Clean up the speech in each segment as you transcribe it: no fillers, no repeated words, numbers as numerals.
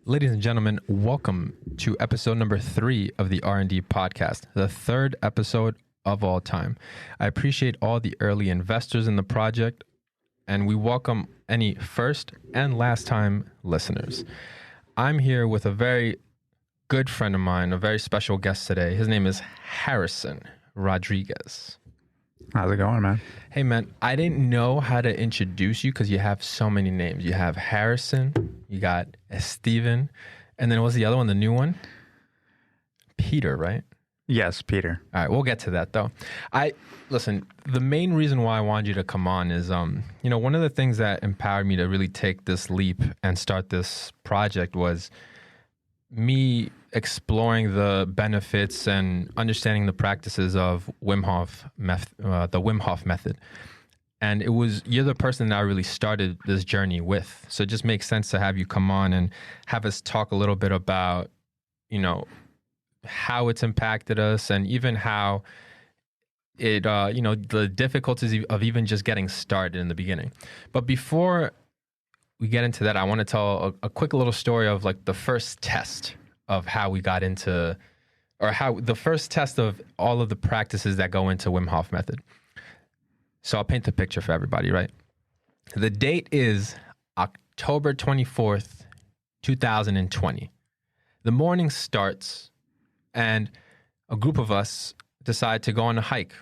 Ladies and gentlemen, welcome to episode number 3 of the R&D podcast, the third episode of all time. I appreciate all the early investors in the project, and we welcome any first and last time listeners. I'm here with a very good friend of mine, a very special guest today. His name is Harrison Rodriguez. How's it going, man? Hey, man, I didn't know how to introduce you because you have so many names. You have Harrison, you got Steven, and then what's the other one, the new one? Peter, right? Yes, Peter. All right, we'll get to that, though. Listen, the main reason why I wanted you to come on is, one of the things that empowered me to really take this leap and start this project was me exploring the benefits and understanding the practices of the Wim Hof method. And you're the person that I really started this journey with. So it just makes sense to have you come on and have us talk a little bit about, how it's impacted us and even how it, the difficulties of even just getting started in the beginning. But before we get into that, I want to tell a quick little story of like the first test of how we got into, or how the first test of all of the practices that go into Wim Hof method. So I'll paint the picture for everybody, right? The date is October 24th, 2020. The morning starts and a group of us decide to go on a hike.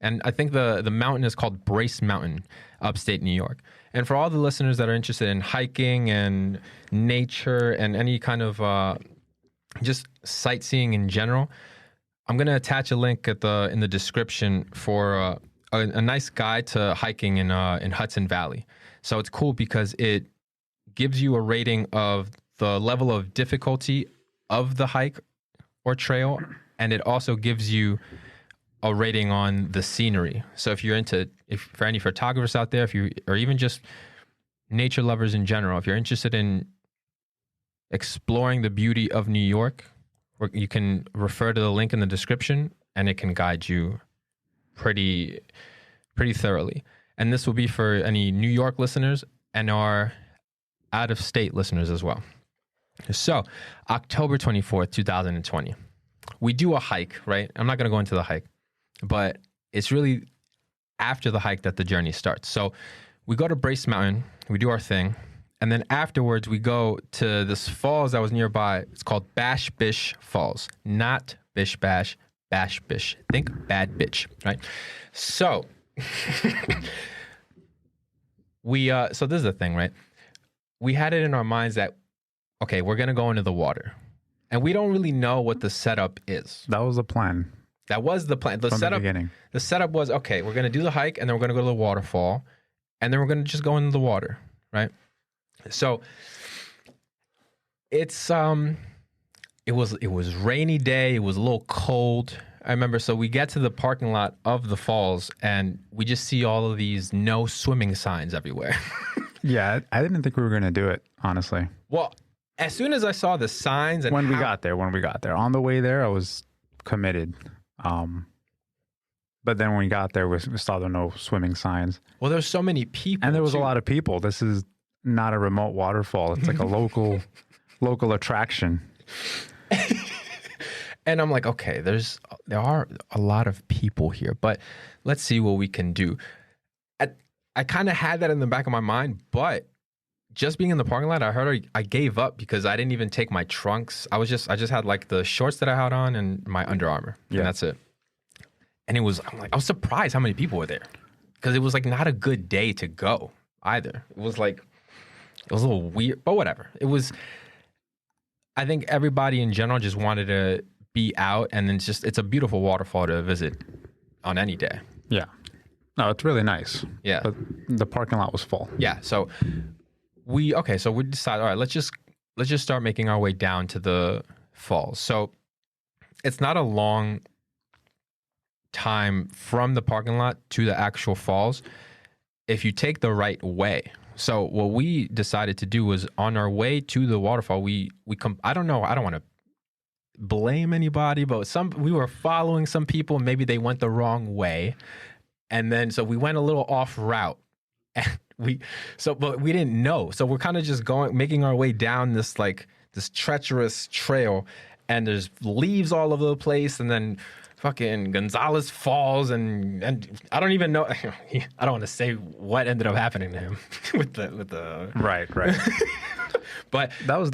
And I think the mountain is called Brace Mountain, upstate New York. And for all the listeners that are interested in hiking and nature and any kind of just sightseeing in general, I'm going to attach a link in the description for a nice guide to hiking in Hudson Valley. So it's cool because it gives you a rating of the level of difficulty of the hike or trail, and it also gives you a rating on the scenery. So if for any photographers out there, or even just nature lovers in general, if you're interested in exploring the beauty of New York, you can refer to the link in the description and it can guide you pretty thoroughly. And this will be for any New York listeners and our out-of-state listeners as well. So October 24th, 2020, we do a hike, right? I'm not going to go into the hike, but it's really after the hike that the journey starts. So we go to Brace Mountain, we do our thing, and then afterwards we go to this falls that was nearby. It's called Bish Falls, not Bish Bash, Bash Bish. Think bad bitch, right? So so this is the thing, right? We had it in our minds that, okay, we're going to go into the water, and we don't really know what the setup is. That was the plan. That was the plan. From the beginning. The setup was, okay, we're going to do the hike, and then we're going to go to the waterfall, and then we're going to just go into the water, right? So it was rainy day. It was a little cold. I remember. So we get to the parking lot of the falls, and we just see all of these no swimming signs everywhere. Yeah, I didn't think we were going to do it, honestly. Well, as soon as I saw the signs and when we got there, on the way there, I was committed. But then when we got there, we saw the no swimming signs. Well, there's so many people, and there was a lot of people. This is not a remote waterfall. It's like a local attraction. And I'm like, okay, there are a lot of people here, but let's see what we can do. I kind of had that in the back of my mind, but just being in the parking lot, I gave up because I didn't even take my trunks. I just had like the shorts that I had on and my Under Armour, and that's it. And I was surprised how many people were there because it was like not a good day to go either. It was a little weird, but whatever. I think everybody in general just wanted to be out, and then it's a beautiful waterfall to visit on any day. Yeah. No, it's really nice. Yeah. But the parking lot was full. Yeah. So we decided, all right, let's just start making our way down to the falls. So it's not a long time from the parking lot to the actual falls if you take the right way. So what we decided to do was on our way to the waterfall, I don't know, I don't want to blame anybody, but we were following some people, maybe they went the wrong way. And then, so we went a little off route. And but we didn't know. So we're kind of just making our way down this treacherous trail, and there's leaves all over the place, and then fucking Gonzalez falls, and I don't even know. I don't want to say what ended up happening to him with the Right. But that was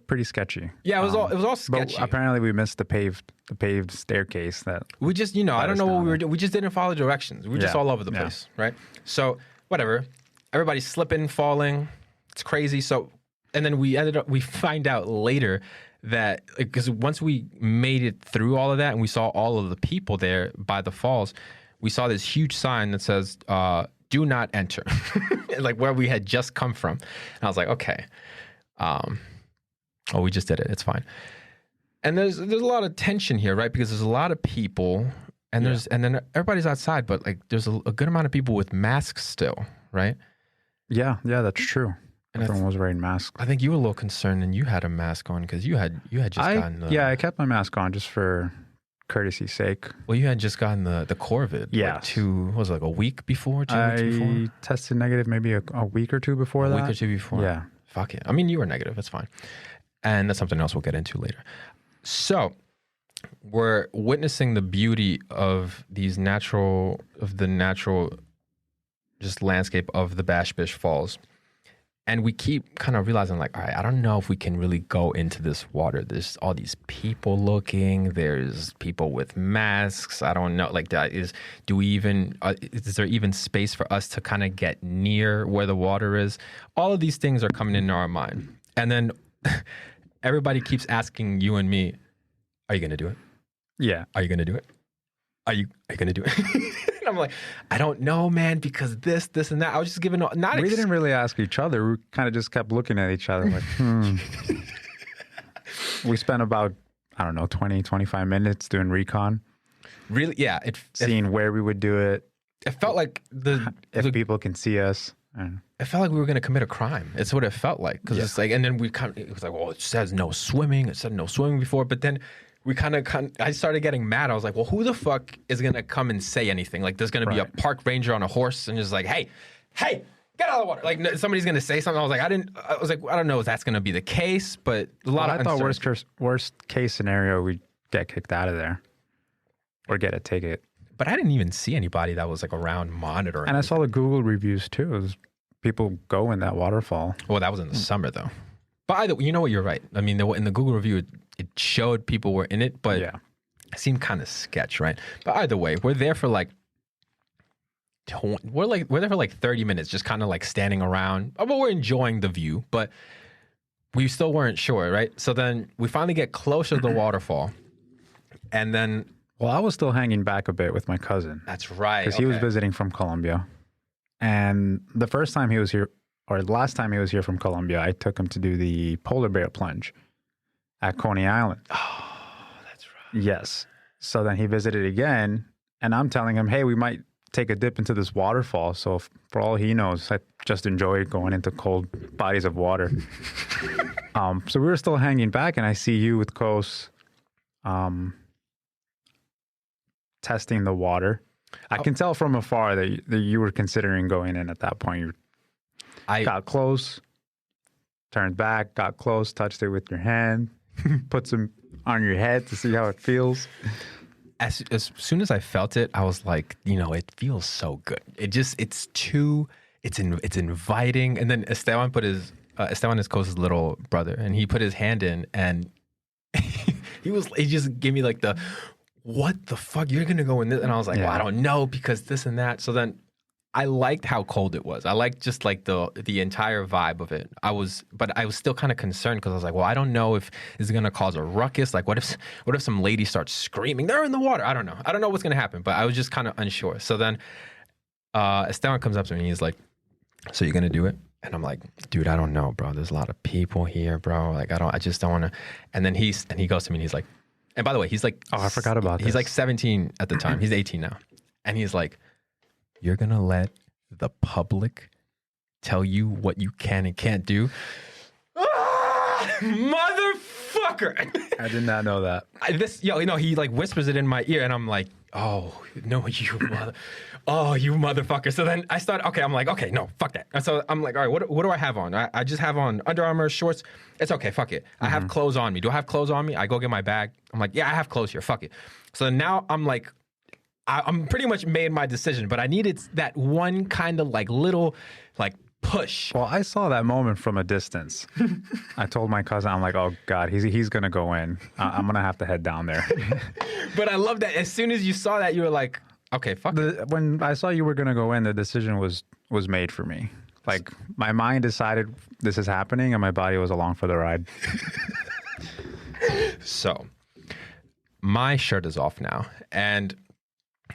pretty sketchy. Yeah, it was all sketchy. But apparently we missed the paved staircase that we just, I don't know what we were doing. We just didn't follow directions. We were just all over the place, right? So whatever. Everybody's slipping, falling. It's crazy. So, and then we find out later that, because once we made it through all of that and we saw all of the people there by the falls, we saw this huge sign that says, do not enter, like where we had just come from. And I was like, okay. We just did it. It's fine. And there's a lot of tension here, right? Because there's a lot of people, and and then everybody's outside, but like there's a good amount of people with masks still, right? Yeah, that's true. And everyone was wearing masks. I think you were a little concerned, and you had a mask on because you had just gotten the... Yeah, I kept my mask on just for courtesy's sake. Well, you had just gotten the COVID. Yeah. Like a week before? 2 weeks before? I tested negative maybe a week or two before that. A week or two before? Yeah. Fuck it. I mean, you were negative. It's fine. And that's something else we'll get into later. So we're witnessing the beauty of the natural just landscape of the Bish Falls. And we keep kind of realizing, like, all right, I don't know if we can really go into this water. There's all these people looking. There's people with masks. I don't know. Like, is there even space for us to kind of get near where the water is? All of these things are coming into our mind. And then everybody keeps asking you and me, are you going to do it? Yeah. Are you going to do it? Are you going to do it? And I'm like, I don't know, man, because this, and that. I was just giving we didn't really ask each other. We kind of just kept looking at each other like, We spent about, 20-25 minutes doing recon. Really? Yeah. Seeing where we would do it. It felt like if people can see us. It felt like we were going to commit a crime. It's what it felt like. Because it's like, and then it was like, well, it says no swimming. It said no swimming before. But then I started getting mad. I was like, well, who the fuck is going to come and say anything? Like, there's going to be a park ranger on a horse and just like, hey, get out of the water. Like, somebody's going to say something. I was like, I don't know if that's going to be the case, but I thought worst case scenario, we'd get kicked out of there or get a ticket. But I didn't even see anybody that was like around monitoring. And I saw the Google reviews too. It was people go in that waterfall. Well, that was in the summer though. But either, you know what, you're right. I mean, in the Google review, it showed people were in it, but it seemed kind of sketch, right? But either way, we're there for like 30 minutes, just kind of like standing around. But we're enjoying the view, but we still weren't sure, right? So then we finally get closer to the waterfall, and then... Well, I was still hanging back a bit with my cousin. That's right. Because he was visiting from Colombia. And the first time he was here, or the last time he was here from Colombia, I took him to do the polar bear plunge at Coney Island. Oh, that's right. Yes. So then he visited again, and I'm telling him, hey, we might take a dip into this waterfall. So for all he knows, I just enjoyed going into cold bodies of water. So we were still hanging back, and I see you with Kos testing the water. I can tell from afar that you were considering going in at that point. I got close, turned back, got close, touched it with your hand, put some on your head to see how it feels. As soon as I felt it, I was like, it feels so good. It's inviting. And then Esteban is Kos's little brother, and he put his hand in, and he just gave me like the, what the fuck, you're going to go in this? And I was like, well, I don't know, because this and that. So then I liked how cold it was. I liked just like the entire vibe of it. But I was still kind of concerned, because I was like, well, I don't know if this is going to cause a ruckus. Like, what if some lady starts screaming, they're in the water? I don't know. I don't know what's going to happen, but I was just kind of unsure. So then Esteban comes up to me and he's like, so you're going to do it? And I'm like, dude, I don't know, bro. There's a lot of people here, bro. Like, I just don't want to. And then he goes to me and he's like, and by the way, he's like... Oh, I forgot about this. He's like 17 at the time. He's 18 now. And he's like, you're going to let the public tell you what you can and can't do? Motherfucker! motherfucker. I did not know that. He like whispers it in my ear, and I'm like, oh no, you motherfucker. So then I start. Okay, I'm like, okay, no, fuck that. And so I'm like, all right, what do I have on? I just have on Under Armour shorts. It's okay, fuck it. I have clothes on me. Do I have clothes on me? I go get my bag. I'm like, yeah, I have clothes here. Fuck it. So now I'm like, I'm pretty much made my decision, but I needed that one kind of like little like push. Well, I saw that moment from a distance. I told my cousin, I'm like, oh God, he's going to go in. I'm going to have to head down there. But I love that as soon as you saw that, you were like, okay, fuck it. When I saw you were going to go in, the decision was made for me. Like my mind decided this is happening and my body was along for the ride. So my shirt is off now and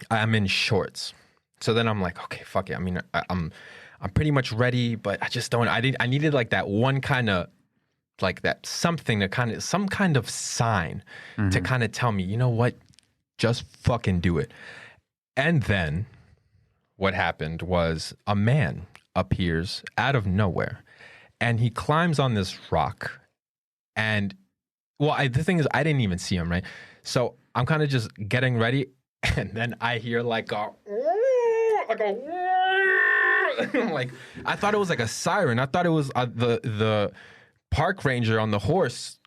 I'm in shorts. So then I'm like, okay, fuck it. I mean, I'm pretty much ready, but I just don't. I needed like that one kind of, like that something to kind of, some kind of sign to kind of tell me, you know what, just fucking do it. And then what happened was a man appears out of nowhere, and he climbs on this rock. And well, the thing is, I didn't even see him, right? So I'm kind of just getting ready, and then I hear like a like, I thought it was like a siren. I thought it was the park ranger on the horse,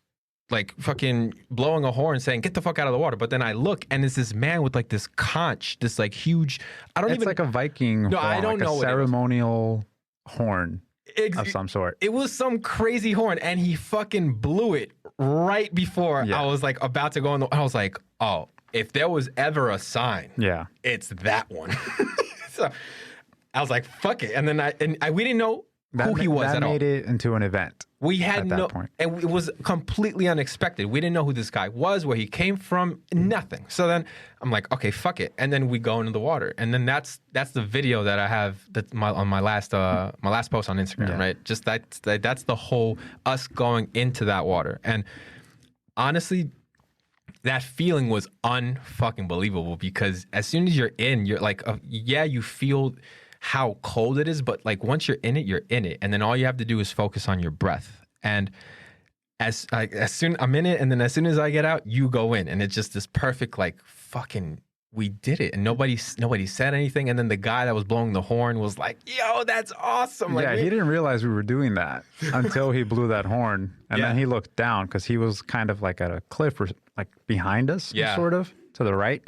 like fucking blowing a horn saying, get the fuck out of the water. But then I look and it's this man with like this conch, this like huge, It's like a Viking horn, I don't know, a ceremonial horn of some sort. It was some crazy horn, and he fucking blew it right before I was like about to go in I was like, oh, if there was ever a sign, it's that one. So I was like, fuck it. And then we didn't know who he was at all. That made it into an event. We had no, point. And it was completely unexpected. We didn't know who this guy was, where he came from, nothing. So then I'm like, okay, fuck it. And then we go into the water. And then that's the video that I have on my last post on Instagram, right? Just that's the whole us going into that water. And honestly, that feeling was unfucking believable, because as soon as you're in, you're like, you feel how cold it is, but like once you're in it, and then all you have to do is focus on your breath. And as soon I'm in it, and then as soon as I get out, you go in, and it's just this perfect like fucking, we did it, and nobody said anything. And then the guy that was blowing the horn was like, yo, that's awesome. Like, he didn't realize we were doing that until he blew that horn, and then he looked down because he was kind of like at a cliff or like behind us, sort of to the right.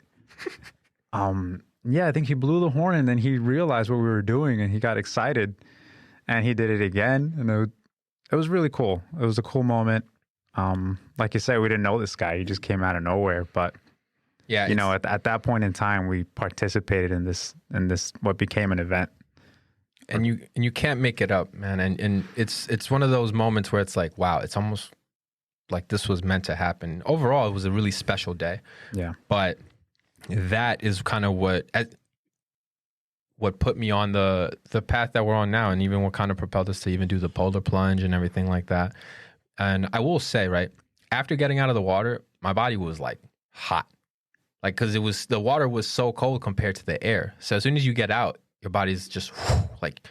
I think he blew the horn, and then he realized what we were doing, and he got excited, and he did it again, and it was really cool. It was a cool moment. Like you said, we didn't know this guy; he just came out of nowhere. But at that point in time, we participated in this what became an event. And you can't make it up, man. And it's one of those moments where it's like, wow, it's almost like this was meant to happen. Overall, it was a really special day. Yeah, but that is kind of what put me on the path that we're on now, and even what kind of propelled us to even do the polar plunge and everything like that. And I will say, right, after getting out of the water, my body was like hot, like, because the water was so cold compared to the air. So as soon as you get out, your body's just like,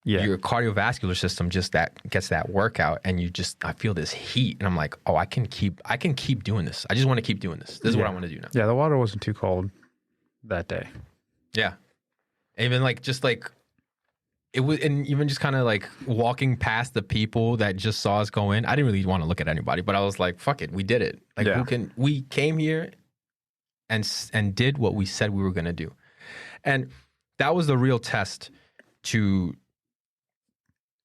your cardiovascular system just gets that workout, and I feel this heat, and I'm like, oh, I can keep doing this. I just want to keep doing this. This is what I want to do now. Yeah, the water wasn't too cold that day. Yeah. Even like, just like, it was, and even just kind of like walking past the people that just saw us go in, I didn't really want to look at anybody, but I was like, fuck it, we did it. Like, we came here and did what we said we were going to do. And that was the real test to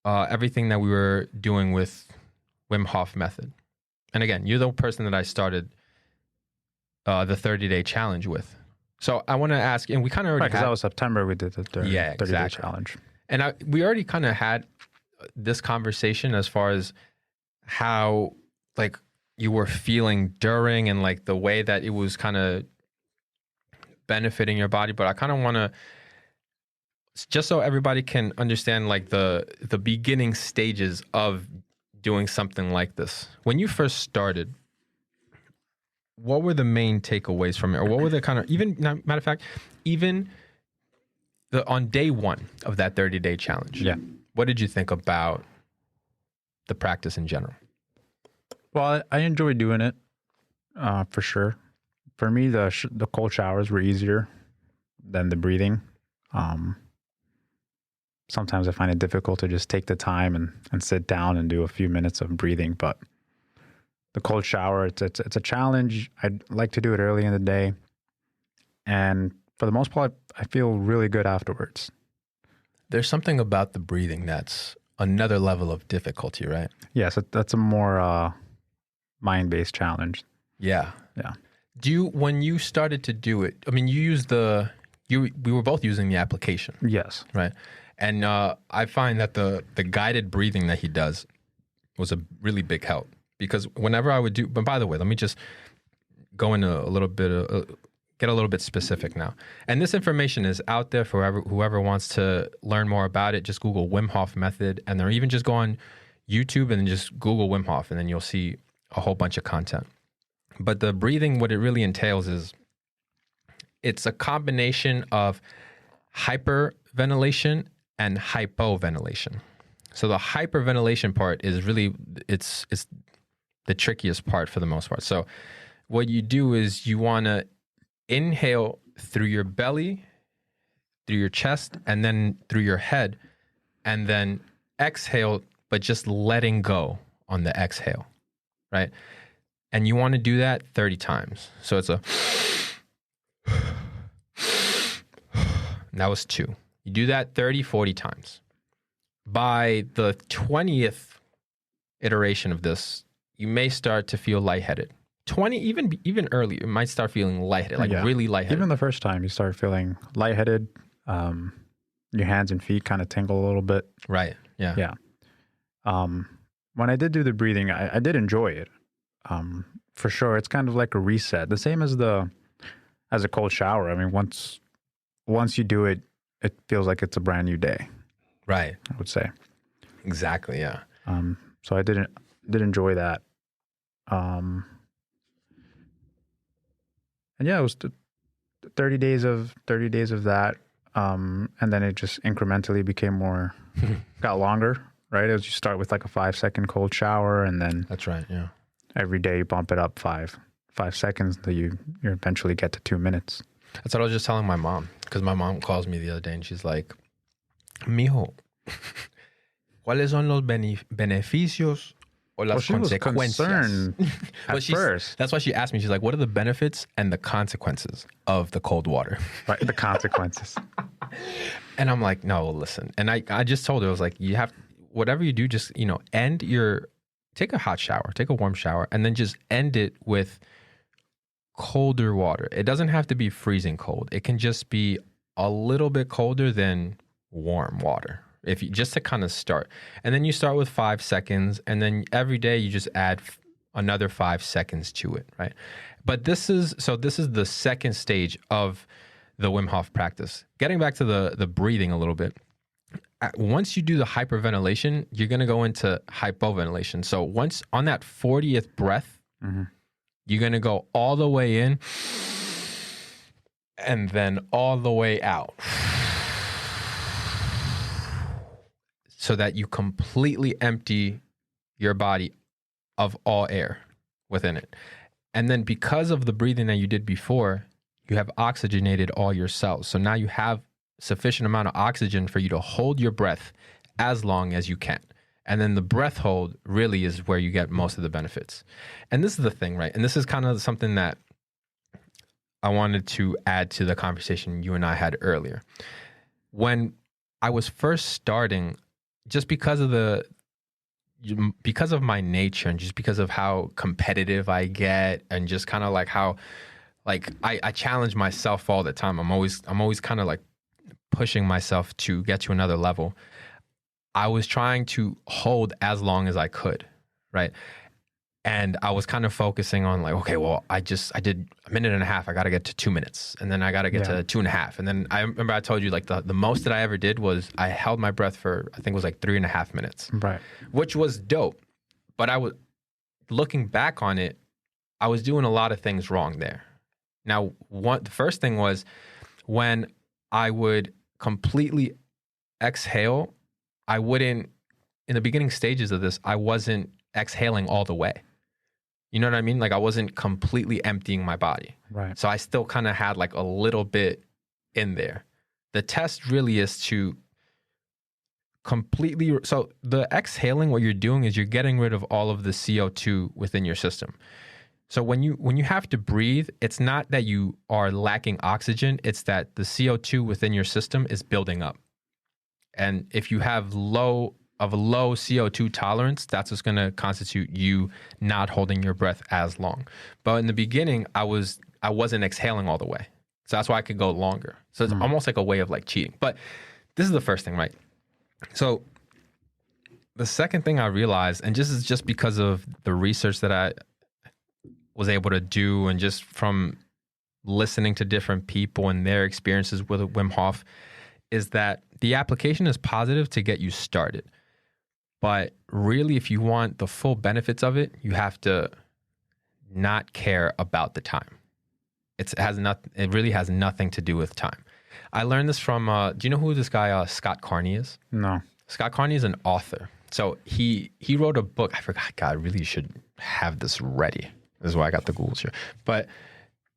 everything that we were doing with Wim Hof method. And again, you're the person that I started the 30-day challenge with. So I want to ask, and we kind of already because that was September we did the 30-day challenge. And we already kind of had this conversation as far as how like you were feeling during, and like the way that it was kind of benefiting your body. But I kind of want to, just so everybody can understand like the beginning stages of doing something like this. When you first started, what were the main takeaways from it? Or what were the kind of, even, matter of fact, even on day one of that 30-day challenge, what did you think about the practice in general? Well, I enjoy doing it, for sure. For me, the cold showers were easier than the breathing. Sometimes I find it difficult to just take the time and sit down and do a few minutes of breathing. But the cold shower, it's a challenge. I'd like to do it early in the day. And for the most part, I feel really good afterwards. There's something about the breathing that's another level of difficulty, right? Yes, that's a more mind-based challenge. Yeah. Yeah. When you started to do it, I mean, we were both using the application. Yes. Right. And I find that the guided breathing that he does was a really big help, because whenever I would do, but by the way, let me just go into a little bit get a little bit specific now. And this information is out there for whoever wants to learn more about it. Just Google Wim Hof method, and even just go on YouTube and just Google Wim Hof, and then you'll see a whole bunch of content. But the breathing, what it really entails is it's a combination of hyperventilation and hypoventilation. So the hyperventilation part is really, it's the trickiest part for the most part. So what you do is you want to inhale through your belly, through your chest, and then through your head, and then exhale, but just letting go on the exhale, right? And you want to do that 30 times. So it's that was 2. You do that 30, 40 times. By the 20th iteration of this, you may start to feel lightheaded. 20, even early, you might start feeling lightheaded, really lightheaded. Even the first time, you start feeling lightheaded. Your hands and feet kind of tingle a little bit. Right. Yeah. Yeah. When I did do the breathing, I did enjoy it. For sure, it's kind of like a reset. The same as a cold shower. I mean, once you do it, it feels like it's a brand new day. Right. I would say. Exactly. Yeah. So I did enjoy that. And yeah, it was 30 days of that. And then it just incrementally became got longer, right? As you start with like a 5-second cold shower, and then that's right. Yeah. Every day you bump it up 5 seconds until you eventually get to 2 minutes. That's what I was just telling my mom, because my mom calls me the other day and she's like, "Mijo, ¿cuáles son los beneficios o las consecuencias?" First. That's why she asked me. She's like, "What are the benefits and the consequences of the cold water?" Right, the consequences. And I'm like, "No, listen." And I just told her, I was like, "You have, whatever you do, just take a hot shower, take a warm shower, and then just end it with colder water. It doesn't have to be freezing cold. It can just be a little bit colder than warm water, just to kind of start. And then you start with 5 seconds, and then every day you just add another 5 seconds to it, right? But this is the second stage of the Wim Hof practice. Getting back to the breathing a little bit. Once you do the hyperventilation, you're going to go into hypoventilation. So once on that 40th breath, you're going to go all the way in and then all the way out, so that you completely empty your body of all air within it. And then because of the breathing that you did before, you have oxygenated all your cells. So now you have sufficient amount of oxygen for you to hold your breath as long as you can. And then the breath hold really is where you get most of the benefits. And this is the thing, right? And this is kind of something that I wanted to add to the conversation you and I had earlier. When I was first starting, just because of my nature and just because of how competitive I get, and just kind of like how, like, I challenge myself all the time. I'm always kind of like pushing myself to get to another level. I was trying to hold as long as I could, right? And I was kind of focusing on like, okay, well, I did a minute and a half. I got to get to 2 minutes, and then I got to get to 2.5. And then I remember I told you like the most that I ever did was I held my breath for, I think it was like 3.5 minutes, right? Which was dope. But I was looking back on it, I was doing a lot of things wrong there. Now, the first thing was when I would completely exhale, I wouldn't, in the beginning stages of this, I wasn't exhaling all the way. You know what I mean? Like I wasn't completely emptying my body. Right. So I still kind of had like a little bit in there. The test really is to completely, so the exhaling, what you're doing is you're getting rid of all of the CO2 within your system. So when you have to breathe, it's not that you are lacking oxygen, it's that the CO2 within your system is building up. And if you have low CO2 tolerance, that's what's going to constitute you not holding your breath as long. But in the beginning, I wasn't exhaling all the way. So that's why I could go longer. So it's almost like a way of like cheating. But this is the first thing, right? So the second thing I realized, and this is just because of the research that I was able to do and just from listening to different people and their experiences with Wim Hof, is that the application is positive to get you started. But really, if you want the full benefits of it, you have to not care about the time. It really has nothing to do with time. I learned this from, do you know who this guy, Scott Carney is? No. Scott Carney is an author. So he wrote a book. I forgot. God, I really should have this ready. This is why I got the Googles here. But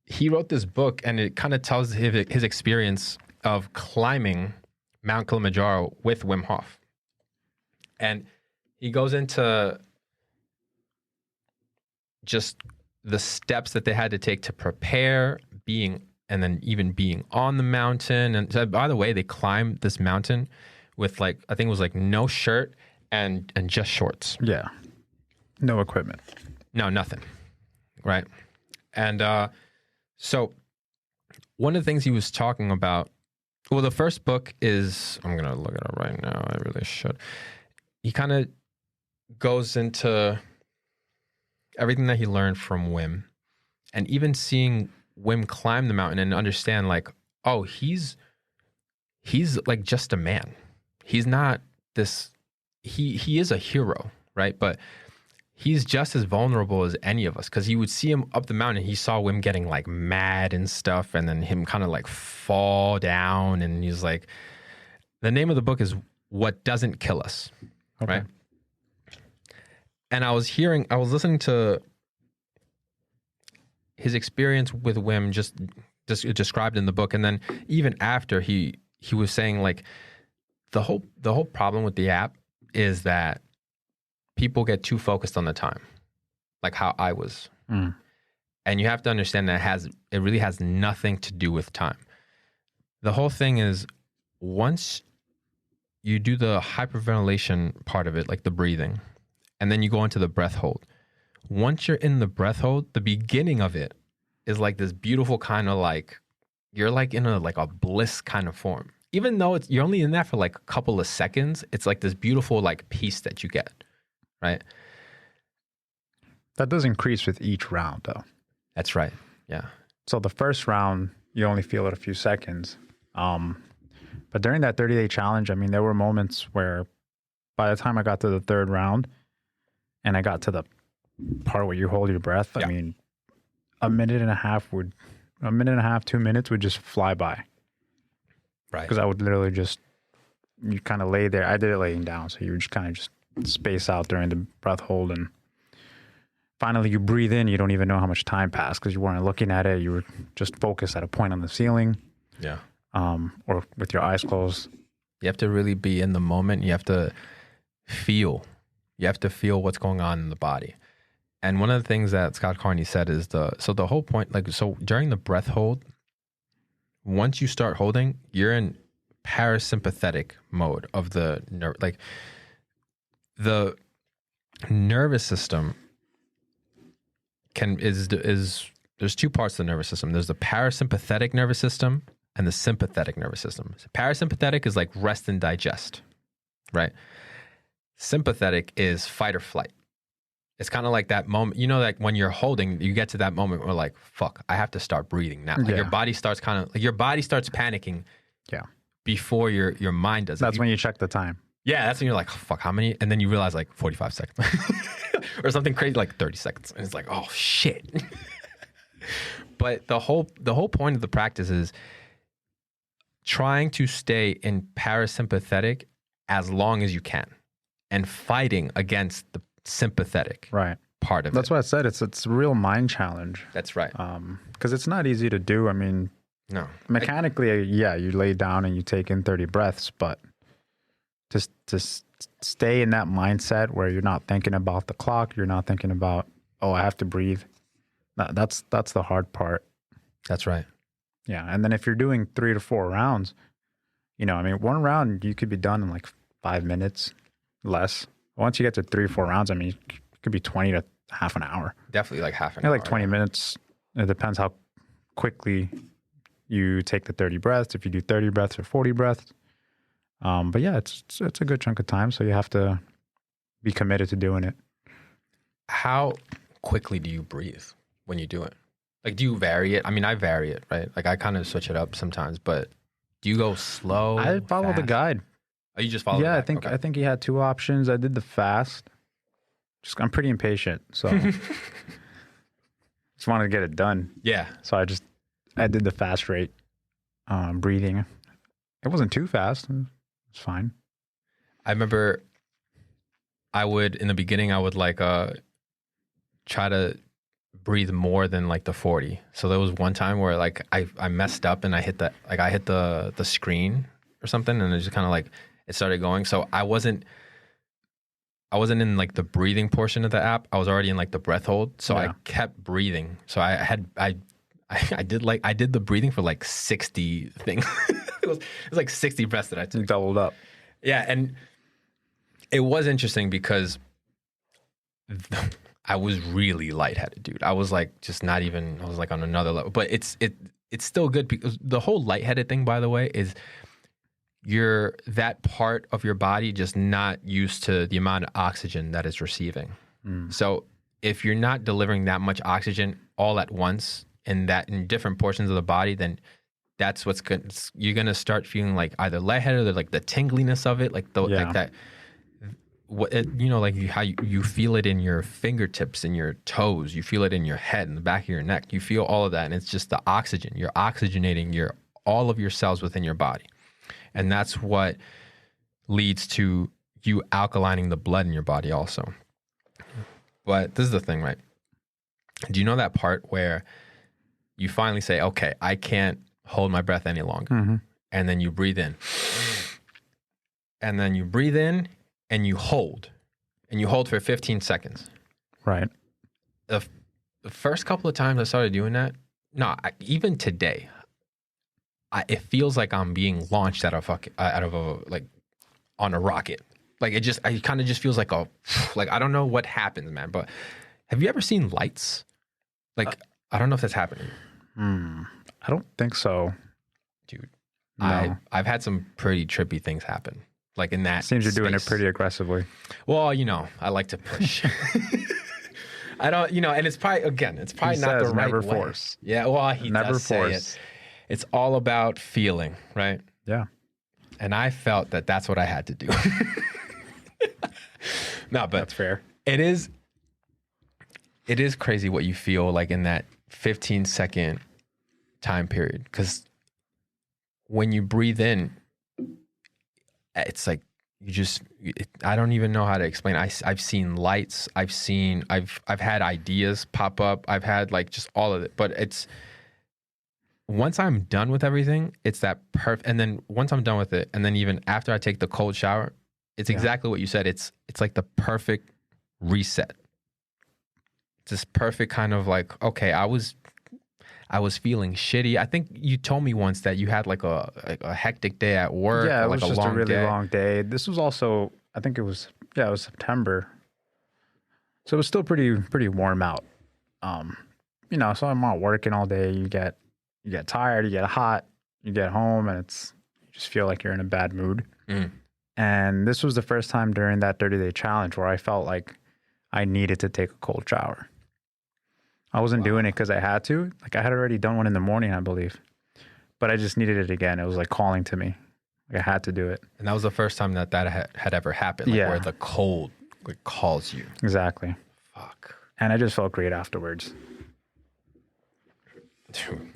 he wrote this book, and it kind of tells his experience of climbing Mount Kilimanjaro with Wim Hof. And he goes into just the steps that they had to take to prepare, and then even being on the mountain. And so, by the way, they climbed this mountain with like, I think it was like no shirt and just shorts. Yeah. No equipment. No, nothing. Right. And so one of the things he was talking about, well, the first book is, I'm going to look it up right now. I really should. He kind of goes into everything that he learned from Wim, and even seeing Wim climb the mountain and understand like, oh, he's like just a man. He's not this, he is a hero, right? But he's just as vulnerable as any of us, because he would see him up the mountain. He saw Wim getting like mad and stuff, and then him kind of like fall down. And he's like, the name of the book is What Doesn't Kill Us, right? And I was listening to his experience with Wim just described in the book. And then even after he was saying like the whole problem with the app is that people get too focused on the time, like how I was. And you have to understand that it really has nothing to do with time. The whole thing is, once you do the hyperventilation part of it, like the breathing, and then you go into the breath hold. Once you're in the breath hold, the beginning of it is like this beautiful kind of like, you're like in a bliss kind of form. Even though you're only in that for like a couple of seconds, it's like this beautiful like peace that you get, right? That does increase with each round though. That's right, yeah. So the first round, you only feel it a few seconds. But during that 30-day challenge, I mean, there were moments where by the time I got to the third round and I got to the part where you hold your breath, I mean, a minute and a half, 2 minutes would just fly by. Right. Because I would literally you kind of lay there. I did it laying down. So you would just kind of just space out during the breath hold. And finally you breathe in. You don't even know how much time passed because you weren't looking at it. You were just focused at a point on the ceiling. Yeah. Or with your eyes closed. You have to really be in the moment. You have to feel. You have to feel what's going on in the body. And one of the things that Scott Carney said is the whole point, so during the breath hold, once you start holding, you're in parasympathetic mode of the nerve. Like the nervous system is there's two parts of the nervous system. There's the parasympathetic nervous system and the sympathetic nervous system. So parasympathetic is like rest and digest, right? Sympathetic is fight or flight. It's kind of like that moment, like when you're holding, you get to that moment where like, fuck, I have to start breathing now. Like your body starts panicking. Yeah. Before your mind does it. That's when you check the time. Yeah, that's when you're like, oh, fuck, how many? And then you realize like 45 seconds or something crazy, like 30 seconds. And it's like, oh shit. But the whole point of the practice is trying to stay in parasympathetic as long as you can and fighting against the sympathetic part of it. That's why I said it's a real mind challenge. That's right. Because it's not easy to do. I mean, no. Mechanically, you lay down and you take in 30 breaths, but just to stay in that mindset where you're not thinking about the clock, you're not thinking about, oh, I have to breathe. That's the hard part. That's right. Yeah. And then if you're doing 3 to 4 rounds, I mean, one round you could be done in like 5 minutes, less. Once you get to 3 or 4 rounds, I mean, it could be 20 to half an hour. Definitely like half an hour. Like 20 minutes. It depends how quickly you take the 30 breaths, if you do 30 breaths or 40 breaths. But yeah, it's a good chunk of time. So you have to be committed to doing it. How quickly do you breathe when you do it? Like, do you vary it? I mean, I vary it, right? Like, I kind of switch it up sometimes, but do you go slow? I follow the guide. Oh, you just follow the guide? I think he had 2 options. I did the fast. I'm pretty impatient, so just wanted to get it done. Yeah. So I did the fast rate breathing. It wasn't too fast. It was fine. I remember in the beginning, I would like try to breathe more than like the 40. So there was one time where like I messed up and I hit the screen or something, and it just kind of like it started going. So I wasn't in like the breathing portion of the app. I was already in like the breath hold. So I kept breathing. So I did the breathing for like 60 things. it was like 60 breaths that I took. Doubled up. Yeah, and it was interesting because I was really lightheaded, dude. I was like I was like on another level. But it's still good because the whole lightheaded thing, by the way, is that part of your body just not used to the amount of oxygen that it's receiving. So if you're not delivering that much oxygen all at once in different portions of the body, then that's what's good. You're gonna start feeling like either lightheaded or like the tingliness of it, like that. Like how you feel it in your fingertips and your toes. You feel it in your head and the back of your neck. You feel all of that, and it's just the oxygen. You're oxygenating all of your cells within your body. And that's what leads to you alkalining the blood in your body also. But this is the thing, right? Do you know that part where you finally say, okay, I can't hold my breath any longer. Mm-hmm. And then you breathe in. And then you breathe in and you hold. And you hold for 15 seconds. Right. The first couple of times I started doing that, even today, it feels like I'm being launched out of on a rocket. Like it kind of just feels like I don't know what happens, man. But have you ever seen lights? Like I don't know if that's happening. I don't think so, dude. No. I've had some pretty trippy things happen. Like in that seems you're space. doing it pretty aggressively. Well, I like to push. I don't, and it's probably not the right never way. Force. Yeah, well, he never does say force. It's all about feeling, right? Yeah. And I felt that that's what I had to do. No, but that's fair. It is crazy what you feel like in that 15-second time period. Because when you breathe in, it's like I don't even know how to explain. I've seen lights. I've had ideas pop up. I've had like just all of it. But once I'm done with everything, it's that perfect. And then once I'm done with it, and then even after I take the cold shower, it's exactly what you said. It's like the perfect reset. It's this perfect kind of like, okay, I was feeling shitty. I think you told me once that you had like a hectic day at work. Yeah, or it like was just a really day. long day. This was also, I think it was September. So it was still pretty warm out. So I'm not working all day. You get tired, you get hot, you get home, and you just feel like you're in a bad mood. And this was the first time during that 30-day challenge where I felt like I needed to take a cold shower. I wasn't doing it because I had to. Like I had already done one in the morning, I believe. But I just needed it again. It was like calling to me. Like I had to do it. And that was the first time that had ever happened. Like where the cold calls you. Exactly. Fuck. And I just felt great afterwards. Dude.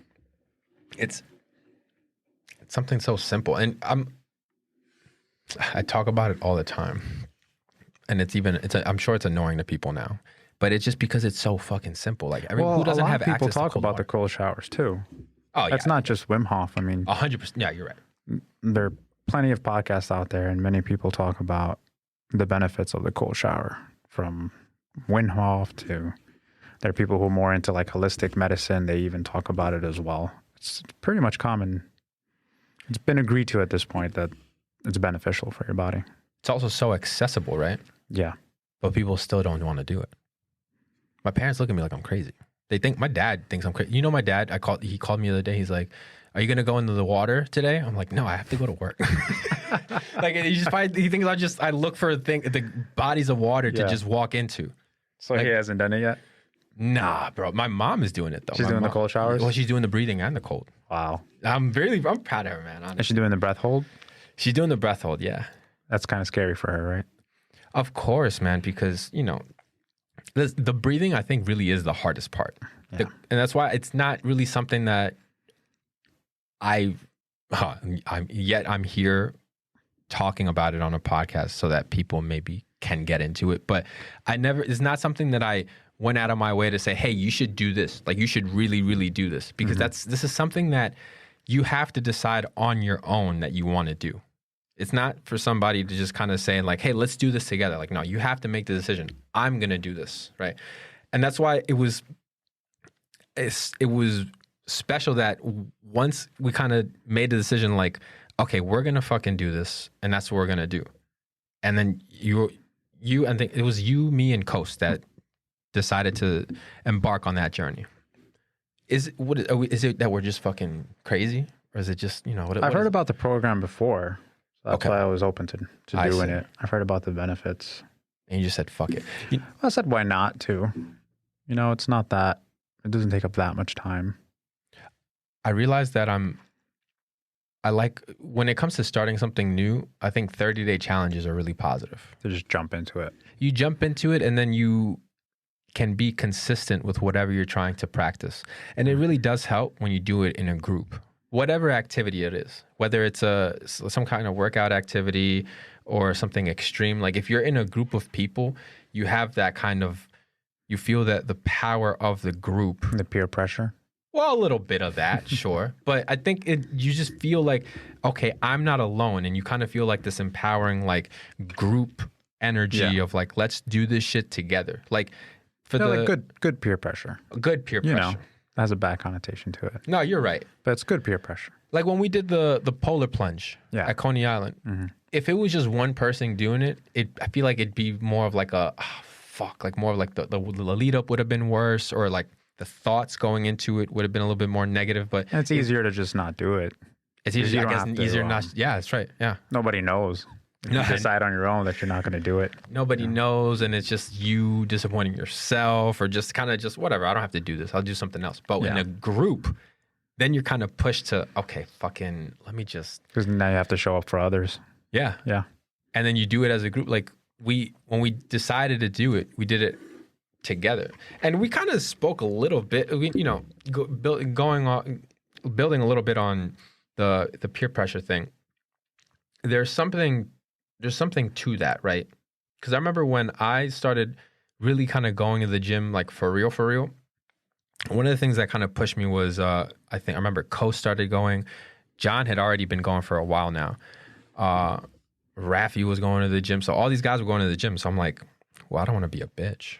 It's something so simple. And I talk about it all the time. And I'm sure it's annoying to people now. But it's just because it's so fucking simple. Like, who doesn't have access to cold water? People talk about the cold showers too. Oh, yeah. That's not just Wim Hof. I mean, 100%. Yeah, you're right. There are plenty of podcasts out there, and many people talk about the benefits of the cold shower, from Wim Hof to there are people who are more into like holistic medicine. They even talk about it as well. It's pretty much common. It's been agreed to at this point that it's beneficial for your body. It's also so accessible, right? Yeah. But people still don't want to do it. My parents look at me like I'm crazy. They think, my dad thinks I'm crazy. You know, my dad, he called me the other day. He's like, are you going to go into the water today? I'm like, no, I have to go to work. Like, he thinks I look for the bodies of water to just walk into. So like, he hasn't done it yet? Nah, bro. My mom is doing it though. She's doing the cold showers? Well, she's doing the breathing and the cold. Wow. I'm proud of her, man. Honestly. Is she doing the breath hold? She's doing the breath hold, yeah. That's kind of scary for her, right? Of course, man, because, you know, the breathing, I think, really is the hardest part. Yeah. And that's why it's not really something that I'm here talking about it on a podcast so that people maybe can get into it. But it's not something that I went out of my way to say, hey, you should do this. Like, you should really, really do this. Because this is something that you have to decide on your own that you want to do. It's not for somebody to just kind of say like, hey, let's do this together. Like, no, you have to make the decision. I'm going to do this, right? And that's why it was special that once we kind of made the decision like, okay, we're going to fucking do this, and that's what we're going to do. And then I think it was you, me, and Coast that decided to embark on that journey. Is it that we're just fucking crazy? Or is it just, you know, I've heard about the program before. So that's why I was open to doing it. I've heard about the benefits. And you just said, fuck it. I said, why not too? You know, it doesn't take up that much time. I realized that when it comes to starting something new, I think 30-day challenges are really positive. To just jump into it. You jump into it and then you can be consistent with whatever you're trying to practice. And it really does help when you do it in a group. Whatever activity it is, whether it's some kind of workout activity or something extreme. Like if you're in a group of people, you have that kind of, you feel that the power of the group. The peer pressure. Well, a little bit of that, sure. But I think you just feel like, okay, I'm not alone. And you kind of feel like this empowering, like group energy of like, let's do this shit together. Like like good peer pressure. Good peer pressure. You know, has a bad connotation to it. No, you're right. But it's good peer pressure. Like when we did the polar plunge at Coney Island, if it was just one person doing it, I feel like it'd be more of like more of like the lead up would have been worse, or like the thoughts going into it would have been a little bit more negative. But it's easier to just not do it. It's easier, not. Yeah, that's right. Yeah. Nobody knows. You decide on your own that you're not going to do it. Nobody knows, and it's just you disappointing yourself, or just kind of just whatever. I don't have to do this. I'll do something else. But in a group, then you're kind of pushed to, okay, fucking, let me just. Because now you have to show up for others. Yeah. Yeah. And then you do it as a group. Like when we decided to do it, we did it together, and we kind of spoke a little bit. Building a little bit on the peer pressure thing. There's something to that, right? Because I remember when I started really kind of going to the gym, like for real, one of the things that kind of pushed me was, I remember Coast started going. John had already been going for a while now. Rafi was going to the gym. So all these guys were going to the gym. So I'm like, well, I don't want to be a bitch.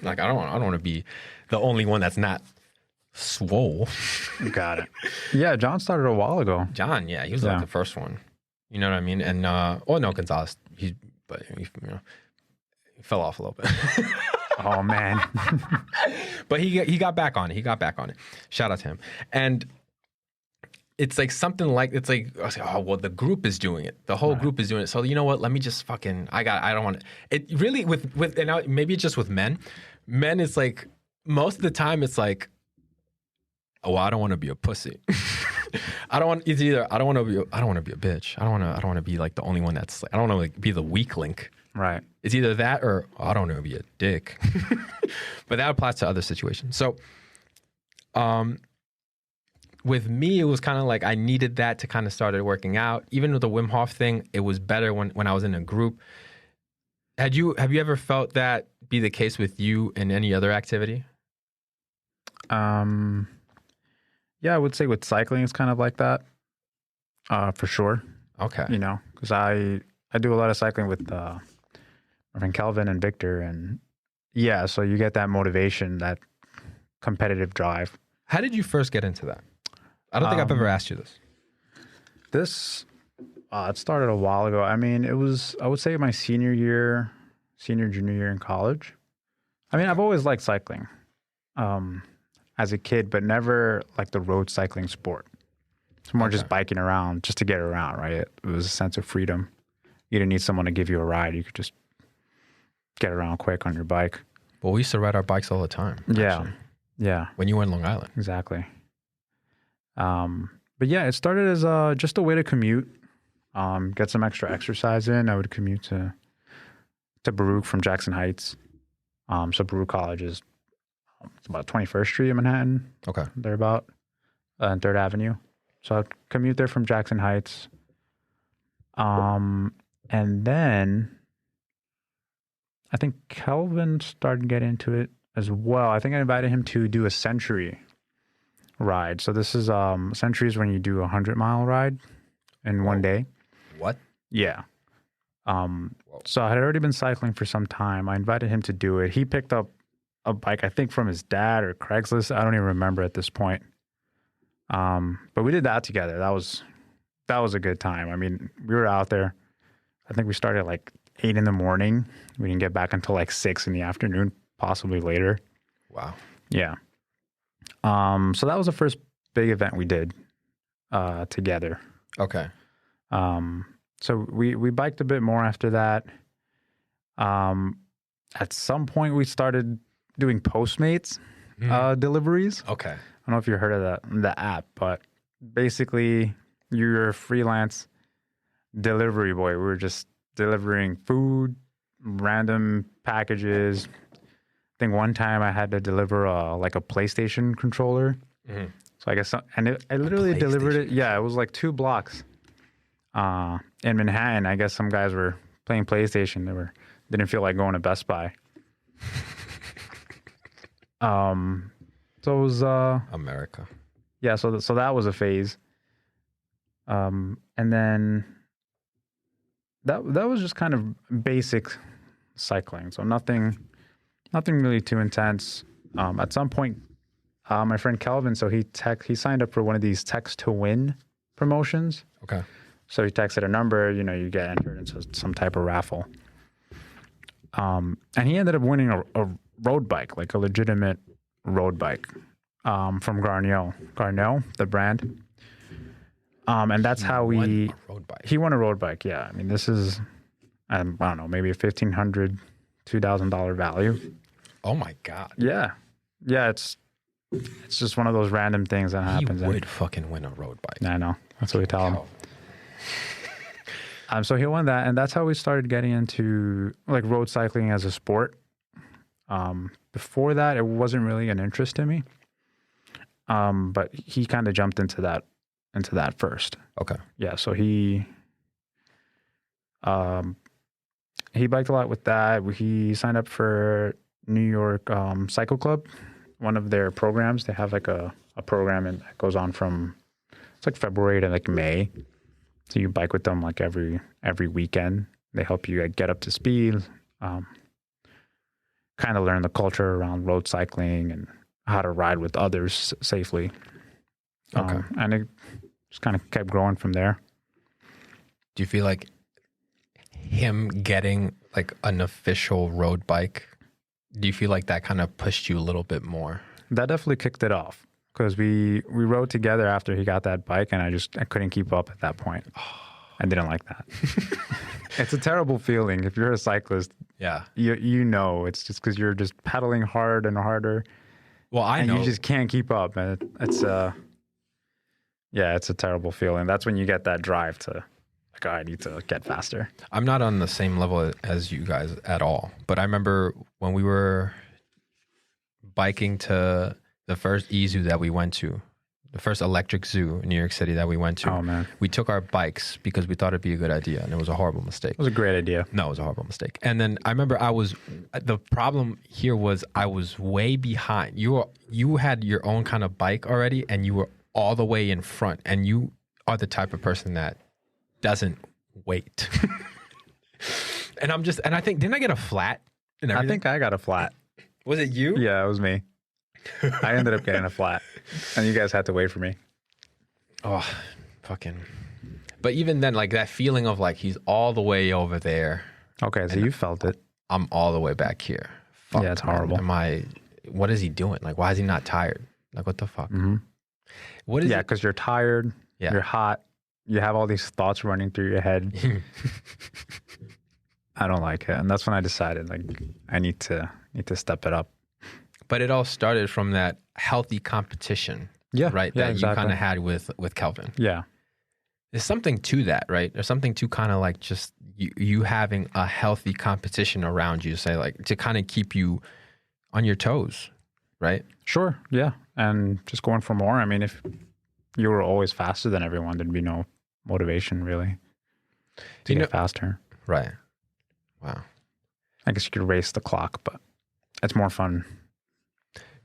Like, I don't want to be the only one that's not swole. Got it. Yeah, John started a while ago. John, yeah, he was like the first one. You know what I mean? And no, Gonzalez, he fell off a little bit. Oh man. But he got back on it. Shout out to him. And it's like something like, it's like, I was like, oh well, the group is doing it. The whole group is doing it. So you know what? Let me just fucking. I don't want to. It really with and maybe it's just with men. Men, it's like most of the time it's like, oh, I don't want to be a pussy. I don't want to be a bitch. I don't want to be like the only one that's like, I don't want to like be the weak link. Right. It's either that or I don't want to be a dick. But that applies to other situations. So, with me, it was kind of like I needed that to kind of start working out. Even with the Wim Hof thing, it was better when I was in a group. Have you ever felt that be the case with you in any other activity? Yeah, I would say with cycling, it's kind of like that, for sure. Okay. You know, because I do a lot of cycling with my friend Kelvin and Victor, and yeah, so you get that motivation, that competitive drive. How did you first get into that? I don't think I've ever asked you this. It started a while ago. I mean, it was, I would say, my junior year in college. I mean, I've always liked cycling as a kid, but never like the road cycling sport. It's more just biking around, just to get around, right? It was a sense of freedom. You didn't need someone to give you a ride. You could just get around quick on your bike. Well, we used to ride our bikes all the time. Yeah. Actually, yeah. when you were in Long Island. Exactly. But yeah, it started as just a way to commute, get some extra exercise in. I would commute to Baruch from Jackson Heights. So Baruch College is it's about 21st Street in Manhattan. Okay. They're about and 3rd Avenue. So I'd commute there from Jackson Heights. And then I think Kelvin started getting into it as well. I think I invited him to do a century ride. So this is century is when you do 100-mile ride in one day. What? Yeah. So I had already been cycling for some time. I invited him to do it. He picked up a bike, I think from his dad or Craigslist. I don't even remember at this point. But we did that together. That was a good time. I mean, we were out there. I think we started at like 8 in the morning. We didn't get back until like 6 in the afternoon, possibly later. Wow. Yeah. So that was the first big event we did together. Okay. So we biked a bit more after that. At some point we started doing Postmates deliveries. Okay. I don't know if you heard of the app, but basically you're a freelance delivery boy. We were just delivering food, random packages. I think one time I had to deliver like a PlayStation controller. Mm-hmm. So I guess, I literally delivered it. Yeah, it was like 2 blocks in Manhattan. I guess some guys were playing PlayStation. Didn't feel like going to Best Buy. So it was America. Yeah, so that was a phase. And then that was just kind of basic cycling. So nothing really too intense. At some point, my friend Kelvin, so he signed up for one of these text to win promotions. Okay. So he texted a number, you get entered into some type of raffle. And he ended up winning a road bike, like a legitimate road bike, from Garneau, the brand. And that's how he won a road bike. He won a road bike. Yeah. I mean, this is, I don't know, maybe a $1,500, $2,000 value. Oh my God. Yeah. Yeah. It's just one of those random things that happens. He would fucking win a road bike. I know. That's what we tell him. So he won that, and that's how we started getting into like road cycling as a sport. Before that, it wasn't really an interest to me. But he kind of jumped into that first. Okay. Yeah. So he biked a lot with that. He signed up for New York Cycle Club, one of their programs. They have like a program and that goes on from, it's like February to like May. So you bike with them like every weekend. They help you get up to speed, kind of learn the culture around road cycling and how to ride with others safely. Okay. And it just kind of kept growing from there. Do you feel like him getting like an official road bike, do you feel like that kind of pushed you a little bit more? That definitely kicked it off. Because we rode together after he got that bike, and I couldn't keep up at that point. I didn't like that. It's a terrible feeling if you're a cyclist. Yeah, you know it's just because you're just pedaling hard and harder. Well, I know you just can't keep up, and it's a terrible feeling. That's when you get that drive to like, oh, I need to get faster. I'm not on the same level as you guys at all, but I remember when we were biking to the first Izu that we went to, the first electric zoo in New York City that we went to. Oh, man. We took our bikes because we thought it'd be a good idea, and it was a horrible mistake. It was a great idea. No, it was a horrible mistake. And then I remember the problem here was I was way behind. You had your own kind of bike already, and you were all the way in front, and you are the type of person that doesn't wait. And I think, didn't I get a flat and everything? I think I got a flat. Was it you? Yeah, it was me. I ended up getting a flat, and you guys had to wait for me. Oh, fucking. But even then, like that feeling of like he's all the way over there. Okay, so you felt it. I'm all the way back here. Fuck, yeah, it's horrible. What is he doing? Like, why is he not tired? Like, what the fuck? Mm-hmm. What is Yeah, because you're tired. Yeah. You're hot. You have all these thoughts running through your head. I don't like it. And that's when I decided, like, I need to step it up. But it all started from that healthy competition, right? Yeah, that exactly. you kind of had with Kelvin. Yeah. There's something to that, right? There's something to kind of like just you having a healthy competition around you, say like to kind of keep you on your toes, right? Sure. Yeah. And just going for more. I mean, if you were always faster than everyone, there'd be no motivation really to get faster. Right. Wow. I guess you could race the clock, but it's more fun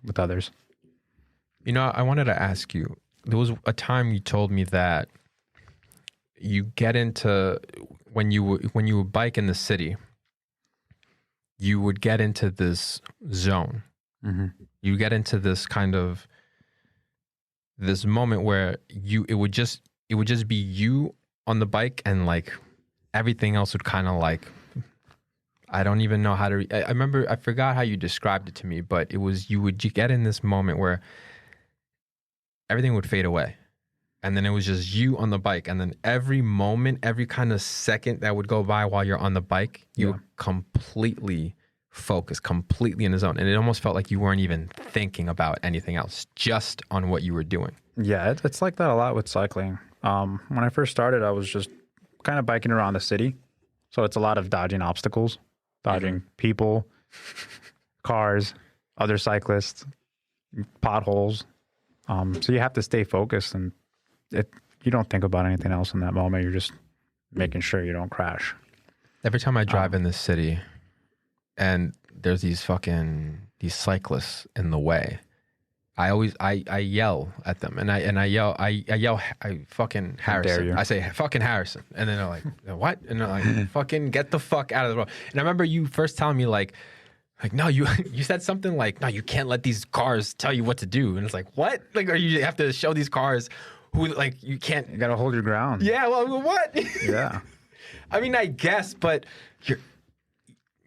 with others. You know, I wanted to ask you, there was a time you told me that you get into, when you would bike in the city, you would get into this zone. Mm-hmm. You get into this kind of, this moment where it would just be you on the bike and like everything else would kind of like, I don't even know how to, I remember, I forgot how you described it to me, but it was, you get in this moment where everything would fade away. And then it was just you on the bike. And then every moment, every kind of second that would go by while you're on the bike, you were completely focused, completely in the zone. And it almost felt like you weren't even thinking about anything else, just on what you were doing. Yeah, it's like that a lot with cycling. When I first started, I was just kind of biking around the city. So it's a lot of dodging obstacles. Dodging people, cars, other cyclists, potholes. So you have to stay focused, and you don't think about anything else in that moment. You're just making sure you don't crash. Every time I drive in this city and there's these cyclists in the way, I yell at them, and I fucking Harrison. I say fucking Harrison, and then they're like, what? And they're like, fucking get the fuck out of the road. And I remember you first telling me like no, you said something like, no, you can't let these cars tell you what to do. And it's like, what? Like, or you have to show these cars who like you can't. You gotta hold your ground. Yeah. Well, what? Yeah. I mean, I guess, but you're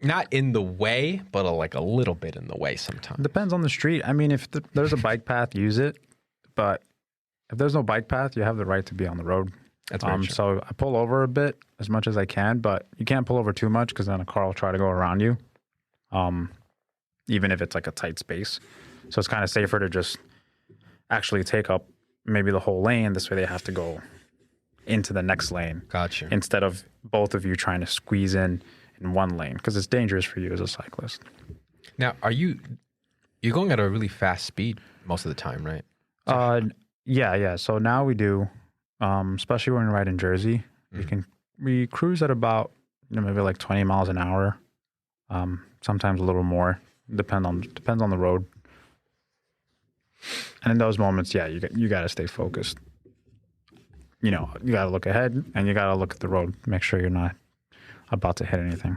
not in the way, but like a little bit in the way sometimes. Depends on the street. I mean, if there's a bike path, use it. But if there's no bike path, you have the right to be on the road. That's very true. So I pull over a bit as much as I can, but you can't pull over too much because then a car will try to go around you, even if it's like a tight space. So it's kind of safer to just actually take up maybe the whole lane. This way they have to go into the next lane. Gotcha. Instead of both of you trying to squeeze in one lane, because it's dangerous for you as a cyclist. Now, you're going at a really fast speed most of the time, right? Yeah. So now we do, especially when we ride in Jersey, we cruise at about maybe like 20 miles an hour, sometimes a little more. Depends on the road. And in those moments, yeah, you got to stay focused. You got to look ahead and you got to look at the road, make sure you're not about to hit anything.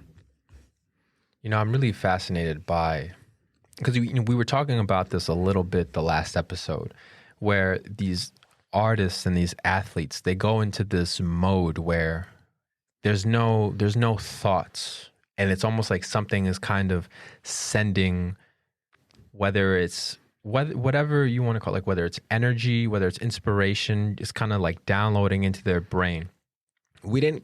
I'm really fascinated by, because we were talking about this a little bit the last episode, where these artists and these athletes, they go into this mode where there's no thoughts, and it's almost like something is kind of sending, whether it's whatever you want to call it, like whether it's energy, whether it's inspiration, it's kind of like downloading into their brain. We didn't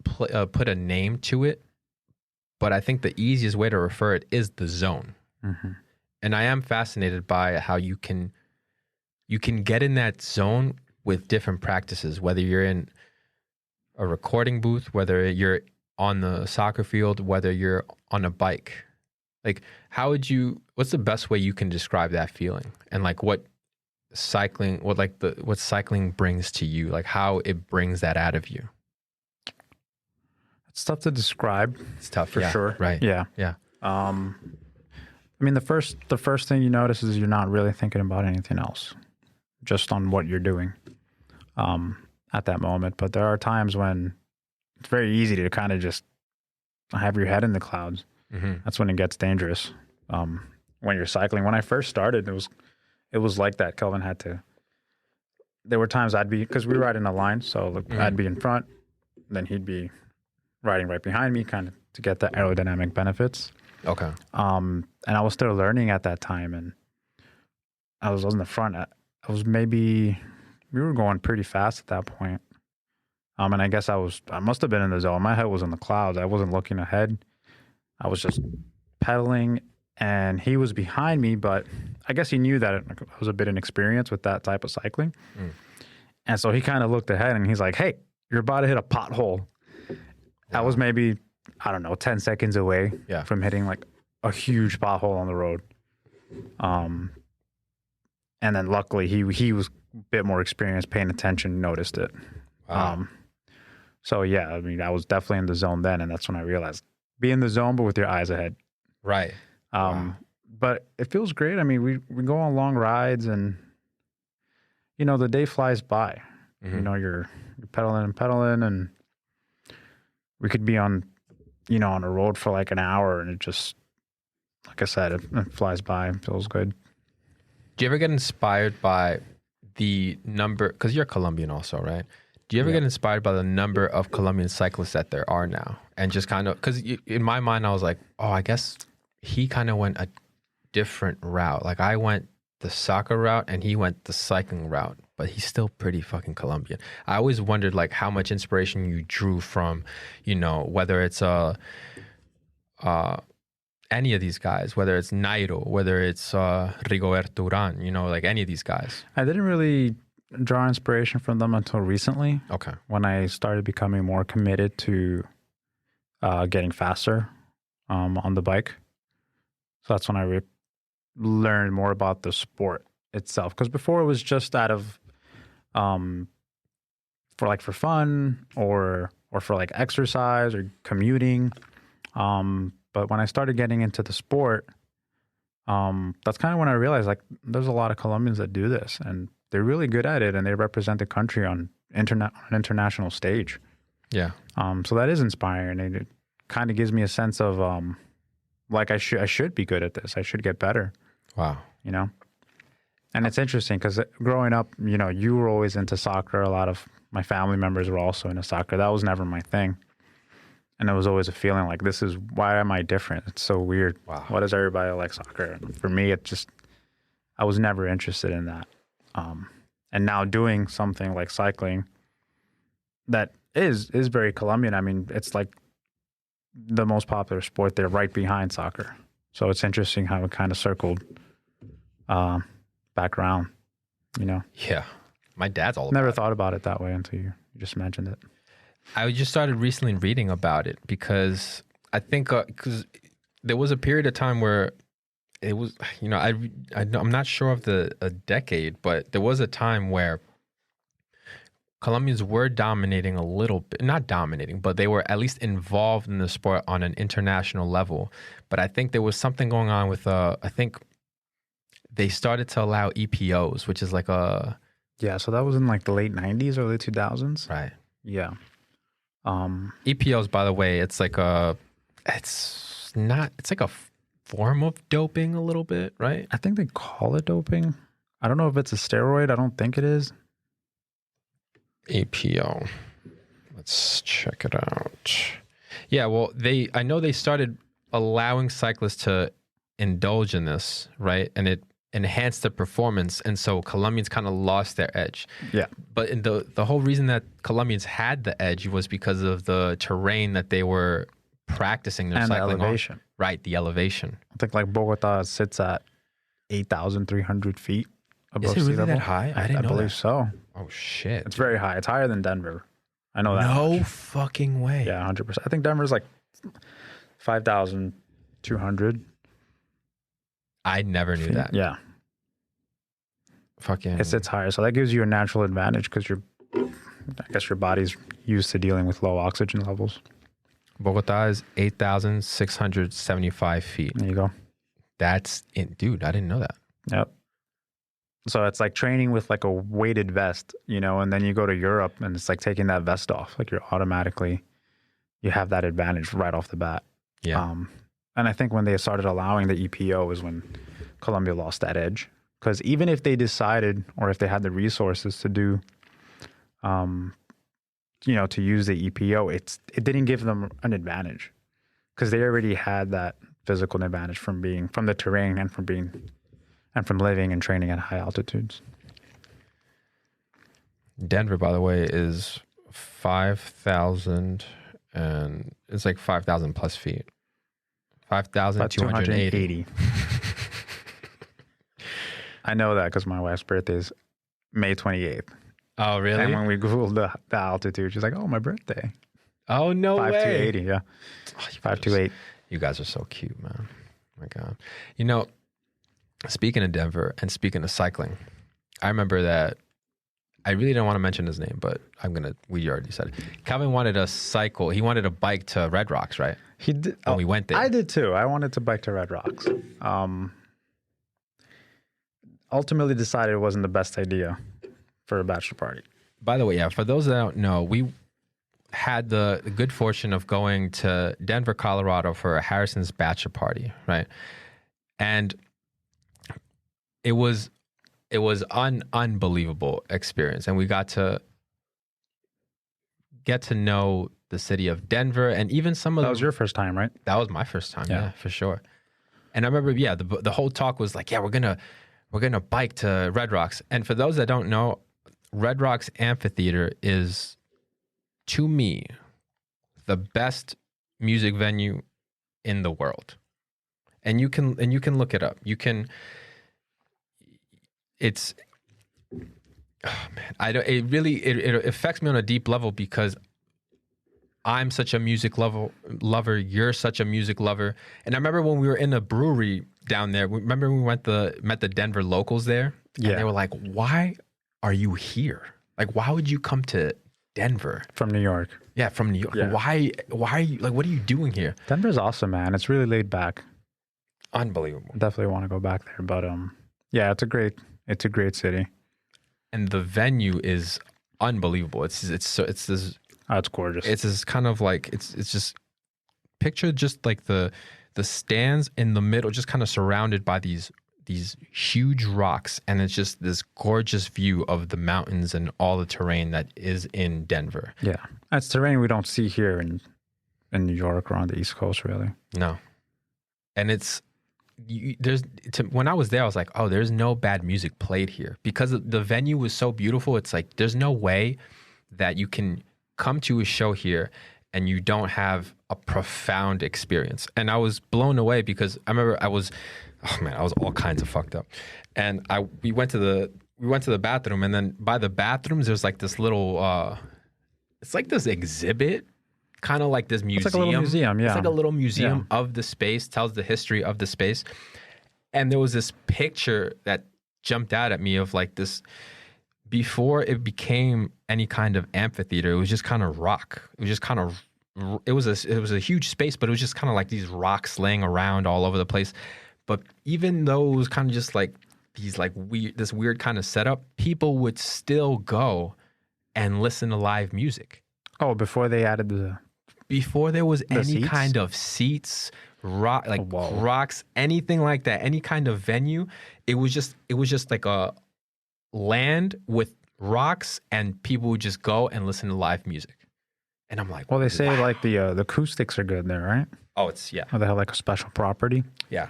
put a name to it, but I think the easiest way to refer it is the zone. Mm-hmm. And I am fascinated by how you can get in that zone with different practices, whether you're in a recording booth, whether you're on the soccer field, whether you're on a bike. Like, what's the best way you can describe that feeling? And like, what cycling, what cycling brings to you, like how it brings that out of you? It's tough to describe. It's tough for sure. Right. Yeah. I mean, the first thing you notice is you're not really thinking about anything else, just on what you're doing at that moment. But there are times when it's very easy to kind of just have your head in the clouds. Mm-hmm. That's when it gets dangerous. When you're cycling. When I first started, it was like that. Kelvin had to. There were times because we ride in a line, so I'd be in front, then he'd be riding right behind me, kind of to get the aerodynamic benefits. Okay. And I was still learning at that time, and I was in the front. We were going pretty fast at that point. And I guess I must have been in the zone. My head was in the clouds. I wasn't looking ahead. I was just pedaling, and he was behind me, but I guess he knew that I was a bit inexperienced with that type of cycling. And so he kind of looked ahead, and he's like, "Hey, you're about to hit a pothole." I was maybe, I don't know, 10 seconds away from hitting like a huge pothole on the road. And then luckily he was a bit more experienced, paying attention, noticed it. Wow. So yeah, I mean, I was definitely in the zone then, and that's when I realized be in the zone, but with your eyes ahead. Right. But it feels great. I mean, we go on long rides, and the day flies by. Mm-hmm. You're pedaling, and we could be on a road for like an hour, and it just, like I said, it flies by and feels good. Do you ever get inspired by the number, because you're Colombian also, right? Do you ever get inspired by the number of Colombian cyclists that there are now? And just kind of, because in my mind, I was like, oh, I guess he kind of went a different route. Like I went the soccer route and he went the cycling route, but he's still pretty fucking Colombian. I always wondered like how much inspiration you drew from, whether it's any of these guys, whether it's Nairo, whether it's Rigoberto Urán, like any of these guys. I didn't really draw inspiration from them until recently. Okay. When I started becoming more committed to getting faster on the bike. So that's when I learned more about the sport itself. Because before it was just out of for fun or for like exercise or commuting. But when I started getting into the sport, that's kind of when I realized like there's a lot of Colombians that do this, and they're really good at it, and they represent the country on an international stage. Yeah. So that is inspiring, and it kind of gives me a sense of like I should be good at this. I should get better. Wow. And it's interesting because growing up, you were always into soccer. A lot of my family members were also into soccer. That was never my thing. And it was always a feeling like, why am I different? It's so weird. Wow. Why does everybody like soccer? For me, I was never interested in that. And now doing something like cycling that is very Colombian. I mean, it's like the most popular sport. They're right behind soccer. So it's interesting how it kind of circled back around, Yeah. My dad's all about Never thought about it that way until you just mentioned it. I just started recently reading about it because I think because there was a period of time where it was, I'm not sure of a decade, but there was a time where Colombians were dominating a little bit, not dominating, but they were at least involved in the sport on an international level. But I think there was something going on with, I think they started to allow EPOs, which is like Yeah, so that was in like the late 90s, early 2000s. Right. Yeah. EPOs, by the way, it's like it's like a form of doping a little bit, right? I think they call it doping. I don't know if it's a steroid. I don't think it is. EPO. Let's check it out. Yeah, well, I know they started allowing cyclists to indulge in this, right? And it enhanced the performance, and so Colombians kind of lost their edge. Yeah. But in the whole reason that Colombians had the edge was because of the terrain that they were practicing their cycling the elevation. On. Right, the elevation. I think like Bogota sits at 8,300 feet above sea level. Is it really that high? I believe so. Oh shit! It's very high. It's higher than Denver. I know that. No much. Fucking way. Yeah, 100%. I think Denver's like 5,200. I never knew that. Yeah. fucking. It sits higher, so that gives you a natural advantage because I guess your body's used to dealing with low oxygen levels. Bogota is 8,675 feet. There you go. That's it, dude. I didn't know that. Yep. So it's like training with like a weighted vest, you know, and then you go to Europe and it's like taking that vest off. Like you have that advantage right off the bat. Yeah. And I think when they started allowing the EPO is when Colombia lost that edge. Because even if they decided, or if they had the resources to do, you know, to use the EPO, it didn't give them an advantage because they already had that physical advantage from the terrain and from living and training at high altitudes. Denver, by the way, is 5,000 and it's like 5,000 plus feet. 5,280. I know that because my wife's birthday is May 28th. Oh, really? And when we Googled the altitude, she's like, "Oh, my birthday." Oh, no way. 5,280, yeah. Oh, 528. You guys are so cute, man. Oh my God. You know, speaking of Denver and speaking of cycling, I remember that I really don't want to mention his name, but we already said it. Calvin wanted a cycle. He wanted a bike to Red Rocks, right? He did. When we went there. I did too. I wanted to bike to Red Rocks. Ultimately decided it wasn't the best idea for a bachelor party. By the way, yeah, for those that don't know, we had the good fortune of going to Denver, Colorado for Harrison's bachelor party, right? And it was unbelievable experience, and we got to get to know the city of Denver, and even some of that was your first time, right? That was my first time, yeah, for sure. And I remember, yeah, the whole talk was like, yeah, we're gonna bike to Red Rocks. And for those that don't know, Red Rocks Amphitheater is, to me, the best music venue in the world. And you can look it up. It affects me on a deep level because I'm such a music lover. You're such a music lover. And I remember when we were in the brewery down there, remember we met the Denver locals there? Yeah. And they were like, why are you here? Like, why would you come to Denver? From New York. Yeah, from New York. Yeah. Why are you, like, what are you doing here? Denver's awesome, man. It's really laid back. Unbelievable. Definitely want to go back there. But yeah, it's a great city. And the venue is unbelievable. It's this. Oh, it's gorgeous. It's this kind of like it's just picture just like the stands in the middle, just kind of surrounded by these huge rocks, and it's just this gorgeous view of the mountains and all the terrain that is in Denver. Yeah, that's terrain we don't see here in New York or on the East Coast, really. No, and when I was there, I was like, oh, there's no bad music played here because the venue was so beautiful. It's like there's no way that you can come to a show here and you don't have a profound experience. And I was blown away because I remember I was all kinds of fucked up. And we went to the bathroom, and then by the bathrooms there's like this little it's like this exhibit, kind of like this museum. It's like a little museum, yeah. It's like a little museum of the space, tells the history of the space. And there was this picture that jumped out at me of like this, before it became any kind of amphitheater, it was just kind of rock. It was just kind of, it was a huge space, but it was just kind of like these rocks laying around all over the place. But even though it was kind of just like these like this weird kind of setup, people would still go and listen to live music. Oh, before they added before there was any seats? kind of seats, rocks, anything like that, any kind of venue, it was just like a land with rocks, and people would just go and listen to live music. And I'm like, well, they say like the acoustics are good there, right? Oh, it's Or they have like a special property. Yeah,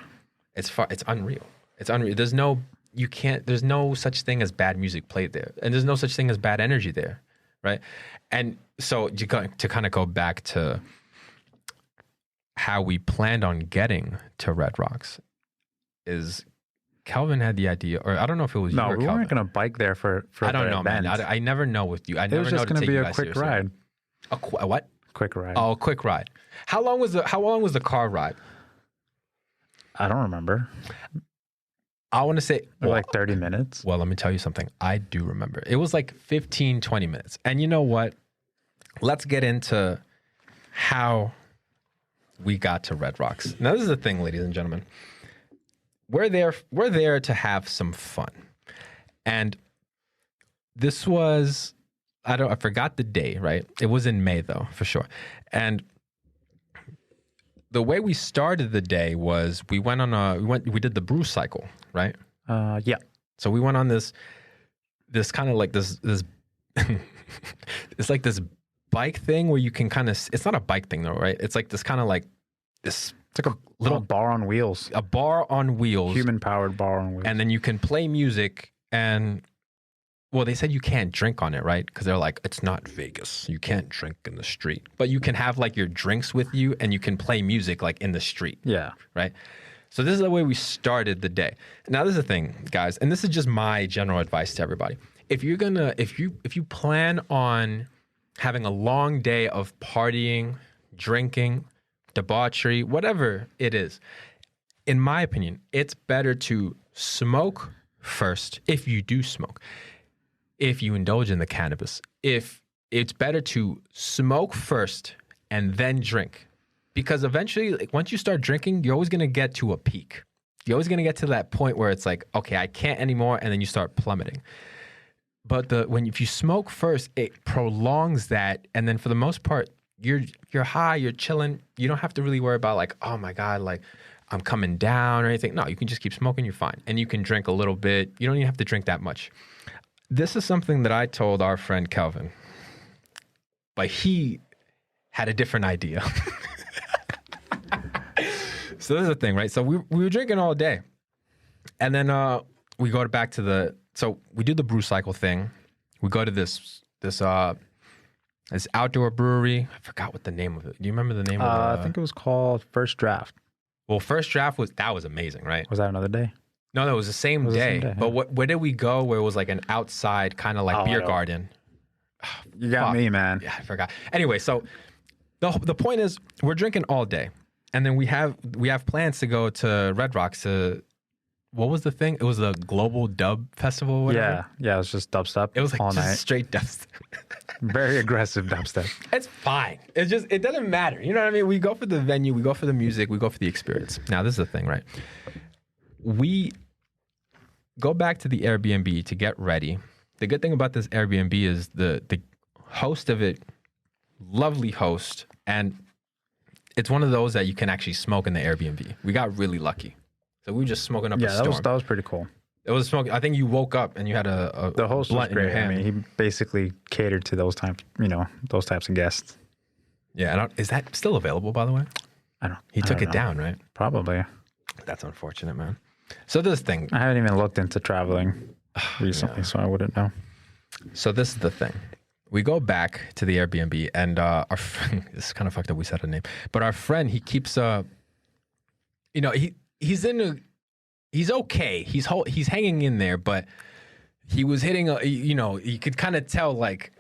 it's unreal. It's unreal. There's no such thing as bad music played there, and there's no such thing as bad energy there, right? And so to kind of go back to how we planned on getting to Red Rocks, is Kelvin had the idea, or I don't know if it was you or Kelvin. No, we weren't going to bike there for I don't know, event. man. I never know with you. It was just going to be a quick ride. A what? Quick ride. Oh, a quick ride. How long was the car ride? I don't remember. I want to say like 30 minutes. Well, let me tell you something. I do remember. It was like 15, 20 minutes. And you know what? Let's get into how we got to Red Rocks. Now, this is the thing, ladies and gentlemen. We're there to have some fun. And this was, I forgot the day, right? It was in May though, for sure. And the way we started the day was we did the brew cycle, right? Yeah. So we went on this kind of like this it's like this bike thing where you can kind of, it's not a bike thing though, right? It's like this kind of like this, it's like a little bar on wheels. A bar on wheels. Human powered bar on wheels. And then you can play music and, well, they said you can't drink on it, right? Because they're like, it's not Vegas. You can't drink in the street. But you can have like your drinks with you and you can play music like in the street. Yeah. Right? So this is the way we started the day. Now, this is the thing, guys, and this is just my general advice to everybody. If you plan on having a long day of partying, drinking, debauchery, whatever it is, in my opinion, it's better to smoke first, if you do smoke, if you indulge in the cannabis. If it's better to smoke first and then drink. Because eventually, like, once you start drinking, you're always going to get to a peak. You're always going to get to that point where it's like, okay, I can't anymore, and then you start plummeting. But if you smoke first, it prolongs that, and then for the most part, you're high, you're chilling. You don't have to really worry about like, oh my God, like I'm coming down or anything. No, you can just keep smoking, you're fine. And you can drink a little bit. You don't even have to drink that much. This is something that I told our friend Kelvin, but he had a different idea. So this is the thing, right? So we were drinking all day. And then we go back to so we do the brew cycle thing. We go to this outdoor brewery. I forgot what the name of it. Do you remember the name of it? I think it was called First Draft. Well, First Draft was amazing, right? Was that another day? No, it was the same day. But where did we go where it was like an outside kind of like beer garden? You got me, man. Yeah, I forgot. Anyway, so the point is we're drinking all day. And then we have plans to go to Red Rocks to, what was the thing? It was the Global Dub Festival or whatever. Yeah, it was just dubstep. It was like all just night. Straight dubstep. Very aggressive dubstep. It's fine. It doesn't matter. You know what I mean? We go for the venue, we go for the music, we go for the experience. Now, this is the thing, right? We go back to the Airbnb to get ready. The good thing about this Airbnb is the host of it, lovely host, and it's one of those that you can actually smoke in the Airbnb. We got really lucky. So we were just smoking up a storm. Yeah, that was pretty cool. It was smoking. I think you woke up and you had a the host blunt was great. in your hand. I mean, he basically catered to those types of guests. Yeah, is that still available, by the way? He took it down, right? Probably. That's unfortunate, man. So this thing, I haven't even looked into traveling recently, so I wouldn't know. So this is the thing. We go back to the Airbnb, and our friend, it's kind of fucked up we said a name, but our friend, he keeps, he's okay. He's hanging in there, but he was hitting, you could kind of tell like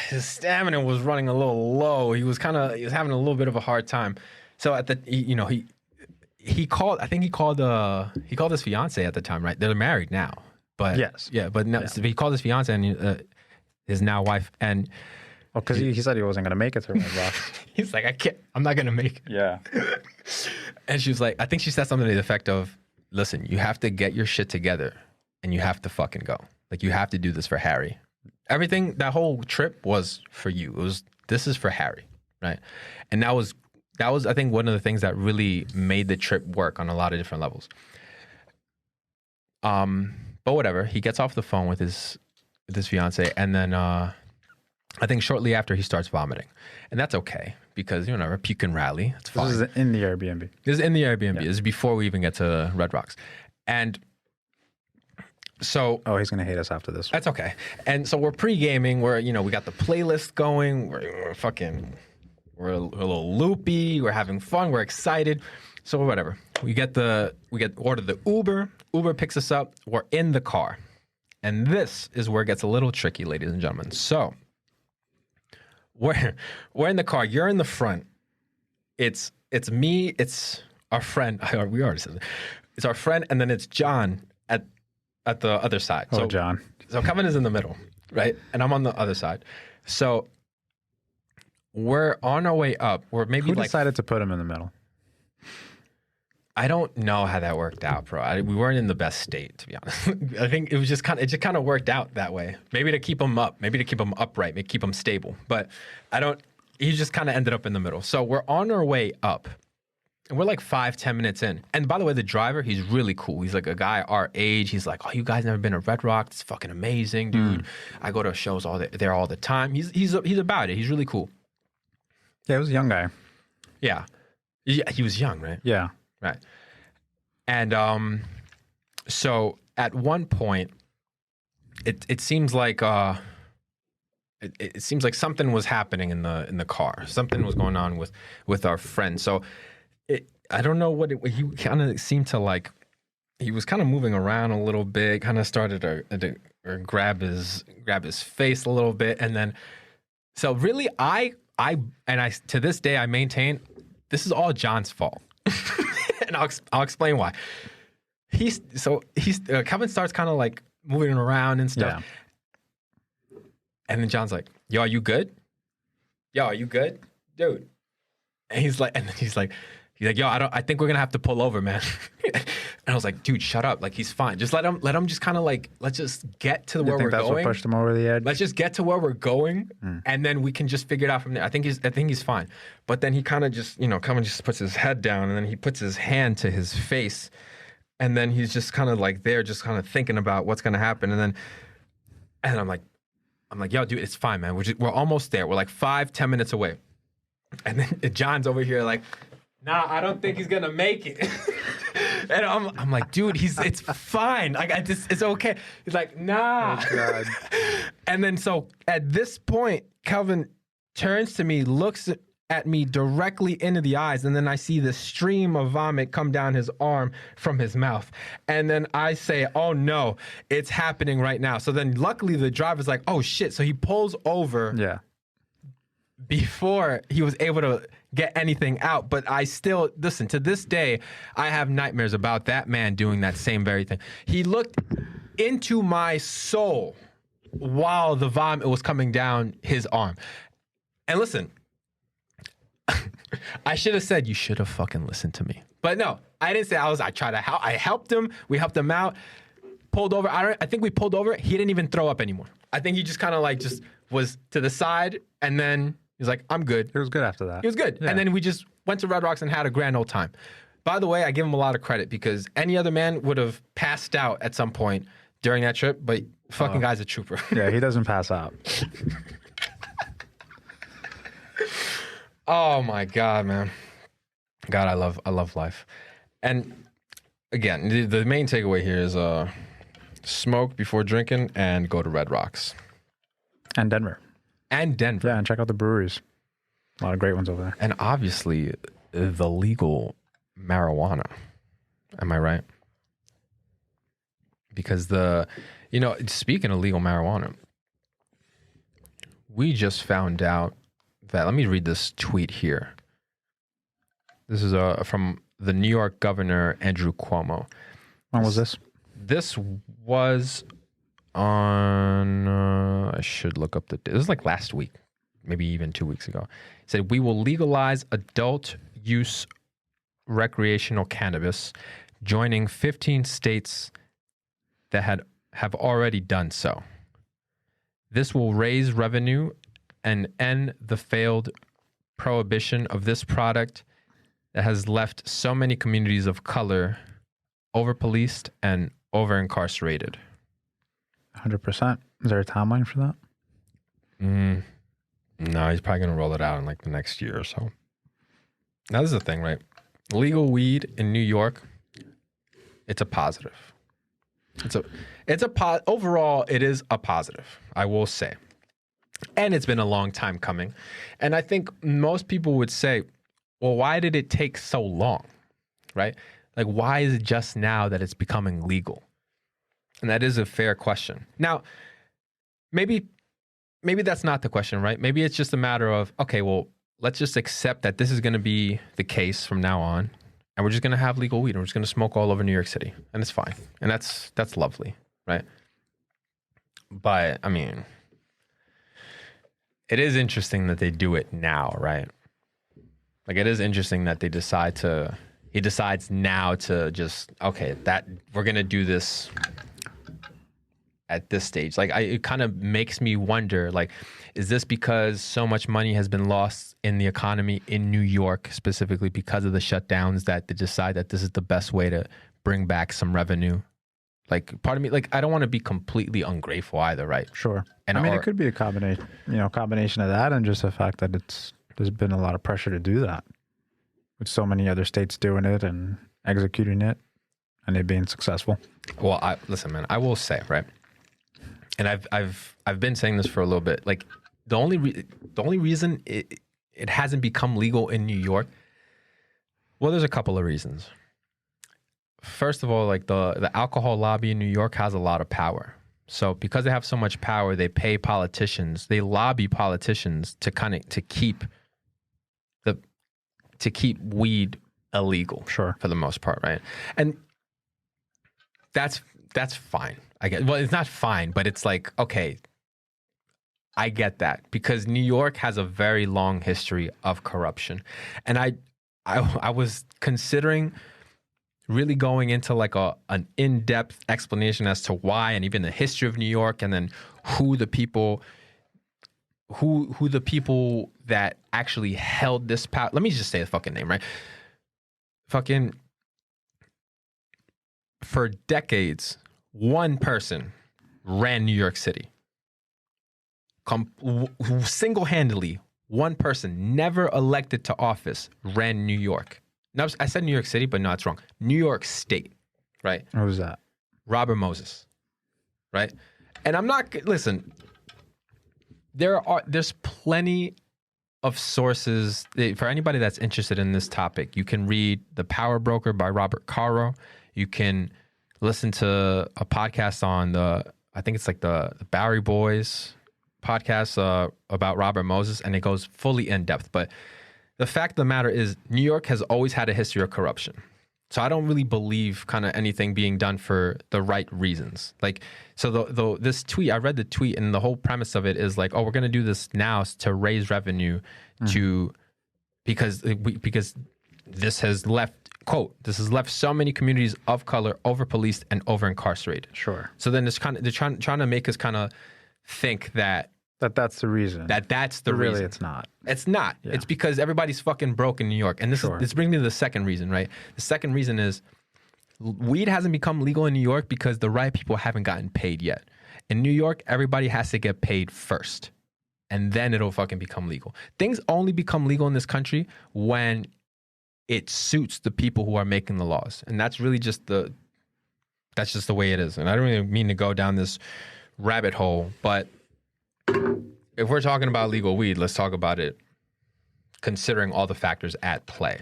his stamina was running a little low. He was having a little bit of a hard time. So he called his fiance at the time, right? They're married now, but yes. Yeah, but no, so he called his fiance and his now wife, and because he said he wasn't going to make it through Red Rocks. He's like, I'm not going to make it. Yeah. And she was like, I think she said something to the effect of, listen, you have to get your shit together and you have to fucking go. Like, you have to do this for Harry. Everything, that whole trip was for you. This is for Harry, right? And that was, I think, one of the things that really made the trip work on a lot of different levels. But whatever, he gets off the phone with his fiance, and then I think shortly after he starts vomiting, and that's okay because a puke and rally. It's fine. This is in the Airbnb. This is in the Airbnb. Yeah. This is before we even get to Red Rocks, and so he's gonna hate us after this. That's okay. And so we're pre-gaming. We're we got the playlist going. We're a little loopy. We're having fun. We're excited. So whatever. We order the Uber. Uber picks us up. We're in the car. And this is where it gets a little tricky, ladies and gentlemen. So we're in the car. You're in the front. It's me. It's our friend. We already said it's our friend, and then it's John at the other side. Oh, so, John. So Kevin is in the middle, right? And I'm on the other side. So we're on our way up. We're maybe Who decided to put him in the middle? I don't know how that worked out, bro. We weren't in the best state, to be honest. I think it just kind of worked out that way. Maybe to keep him up, maybe to keep him upright, maybe keep him stable. But he just kind of ended up in the middle. So we're on our way up. And we're like 5-10 minutes in. And by the way, the driver, he's really cool. He's like a guy our age. He's like, oh, you guys never been to Red Rock? It's fucking amazing, dude. I go to shows there all the time. He's about it. He's really cool. Yeah, he was a young guy. Yeah. He was young, right? Yeah. Right. And so at one point, it seems like it seems like something was happening in the car. Something was going on with our friend. So I don't know what he kind of seemed to like. He was kind of moving around a little bit. Kind of started to grab his face a little bit, and then so really I to this day I maintain this is all John's fault. And I'll explain why. Kevin starts kind of like moving around and stuff. Yeah. And then John's like, yo, are you good? Yo, are you good? Dude. And he's like, yo, I think we're gonna have to pull over, man. And I was like, dude, shut up. Like, he's fine. Just let him just kind of like, let's just get to where we're going. That's what pushed him over the edge? Let's just get to where we're going, and then we can just figure it out from there. I think he's fine. But then he kind of just, Kevin just puts his head down, and then he puts his hand to his face, and then he's just kind of like there, just kind of thinking about what's gonna happen, and I'm like, yo, dude, it's fine, man. We're almost there. We're like 5-10 minutes away, and then John's over here like, nah, I don't think he's gonna make it. And I'm like, dude, it's fine. Like, it's okay. He's like, nah. Oh, God. And then so at this point, Calvin turns to me, looks at me directly into the eyes, and then I see this stream of vomit come down his arm from his mouth. And then I say, oh no, it's happening right now. So then luckily the driver's like, oh shit. So he pulls over. Yeah. Before he was able to get anything out. But I still, listen, to this day, I have nightmares about that man doing that same very thing. He looked into my soul while the vomit was coming down his arm. And listen, I should have said, you should have fucking listened to me. But no, I didn't say I tried to help. I helped him. We helped him out. Pulled over. I think we pulled over. He didn't even throw up anymore. I think he just kind of like just was to the side, and then he's like, I'm good. It was good after that. He was good. Yeah. And then we just went to Red Rocks and had a grand old time. By the way, I give him a lot of credit because any other man would have passed out at some point during that trip, but fucking guy's a trooper. Yeah, he doesn't pass out. Oh my God, man. God, I love life. And again, the main takeaway here is smoke before drinking and go to Red Rocks. And Denver. Yeah, and check out the breweries. A lot of great ones over there. And obviously, the legal marijuana. Am I right? Because speaking of legal marijuana, we just found out that, let me read this tweet here. This is from the New York Governor, Andrew Cuomo. When was this? This was on, I should look up the date. This was like last week, maybe even 2 weeks ago. He said, we will legalize adult use recreational cannabis, joining 15 states that have already done so. This will raise revenue and end the failed prohibition of this product that has left so many communities of color over-policed and over-incarcerated. 100%. Is there a timeline for that? No, he's probably going to roll it out in like the next year or so. Now, this is the thing, right? Legal weed in New York, it's a positive. Overall, it is a positive, I will say. And it's been a long time coming. And I think most people would say, well, why did it take so long, right? Like, why is it just now that it's becoming legal? And that is a fair question. Now, maybe that's not the question, right? Maybe it's just a matter of, okay, well, let's just accept that this is going to be the case from now on. and we're just going to have legal weed and we're just going to smoke all over New York City, and it's fine. And that's lovely, right? But I mean, it is interesting that they do it now, right? Like, it is interesting that he decides now to just, okay, that we're going to do this at this stage. Like, it kind of makes me wonder, like, is this because so much money has been lost in the economy in New York, specifically because of the shutdowns, that they decide that this is the best way to bring back some revenue? Like, part of me, like, I don't want to be completely ungrateful either, right? Sure. And I mean, it could be a combination of that and just the fact that there's been a lot of pressure to do that, with so many other states doing it and executing it, and it being successful. Well, listen, man, I will say, right, and I've been saying this for a little bit. Like, the only reason it hasn't become legal in New York, well, there's a couple of reasons. First of all, like, the alcohol lobby in New York has a lot of power. So because they have so much power, they pay politicians, they lobby politicians to keep weed illegal, sure, for the most part, right? And that's fine. I get. Well, it's not fine, but it's like, okay, I get that, because New York has a very long history of corruption, and I was considering really going into like an in-depth explanation as to why, and even the history of New York, and then who the people that actually held this power. Let me just say the fucking name, right? Fucking, for decades, one person ran New York City. Single-handedly, one person, never elected to office, ran New York. No, I said New York City, but no, it's wrong. New York State, right? What was that? Robert Moses, right? And I'm not, listen, there's plenty of sources. For anybody that's interested in this topic, you can read The Power Broker by Robert Caro. You can listen to a podcast on I think it's like the Bowery Boys podcast about Robert Moses, and it goes fully in depth. But the fact of the matter is, New York has always had a history of corruption. So I don't really believe kind of anything being done for the right reasons. Like, so this tweet, I read the tweet, and the whole premise of it is like, oh, we're going to do this now to raise revenue because this has left, quote, this has left so many communities of color over-policed and over-incarcerated. Sure. So then they're trying to make us kind of think that's the reason. That's the reason. Really, it's not. It's not. Yeah. It's because everybody's fucking broke in New York. And this brings me to the second reason, right? The second reason is weed hasn't become legal in New York because the right people haven't gotten paid yet. In New York, everybody has to get paid first, and then it'll fucking become legal. Things only become legal in this country when it suits the people who are making the laws. And that's really just the way it is. And I don't really mean to go down this rabbit hole, but if we're talking about legal weed, let's talk about it considering all the factors at play.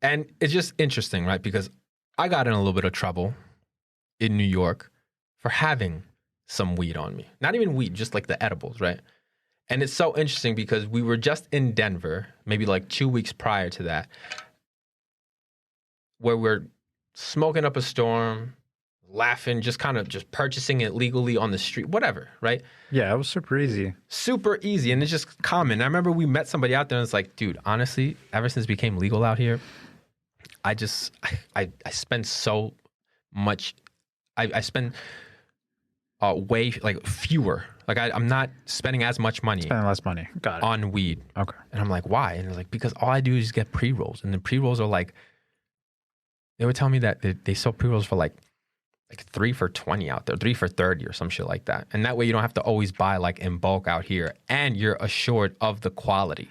And it's just interesting, right? Because I got in a little bit of trouble in New York for having some weed on me. Not even weed, just like the edibles, right? And it's so interesting because we were just in Denver, maybe like 2 weeks prior to that, where we're smoking up a storm, laughing, just kind of just purchasing it legally on the street, whatever, right? Yeah, it was super easy. Super easy, and it's just common. I remember we met somebody out there, and it's like, dude, honestly, ever since it became legal out here, I spend so much. I spend way like fewer. Like I'm not spending as much money. Spending less money. Got it. On weed. Okay. And I'm like, why? And it's like, because all I do is get pre-rolls, and the pre-rolls are like, they would tell me that they sell pre-rolls for like 3 for $20 out there, 3 for $30 or some shit like that. And that way you don't have to always buy like in bulk out here, and you're assured of the quality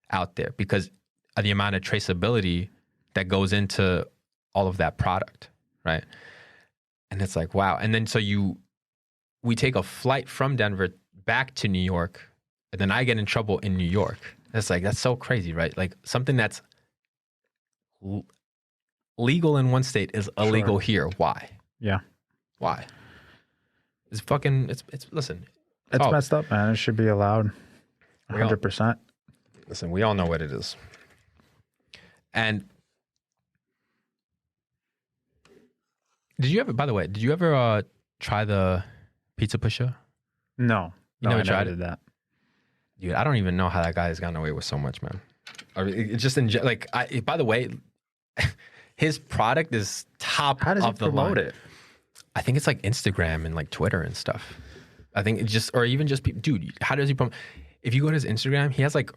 out there because of the amount of traceability that goes into all of that product, right? And it's like, wow. And then we take a flight from Denver back to New York, and then I get in trouble in New York. It's like, that's so crazy, right? Like something that's legal in one state is illegal here. Why? Yeah. Why? It's listen. It's messed up, man. It should be allowed 100%. Listen, we all know what it is. And By the way, did you ever try the pizza pusher? No. You never tried did that. Dude, I don't even know how that guy has gotten away with so much, man. I mean, it just by the way, his product is top How does of he the promote line. it? I think it's like Instagram and like Twitter and stuff. I think it's just, or even just people. Dude, how does he promote? If you go to his Instagram, he has like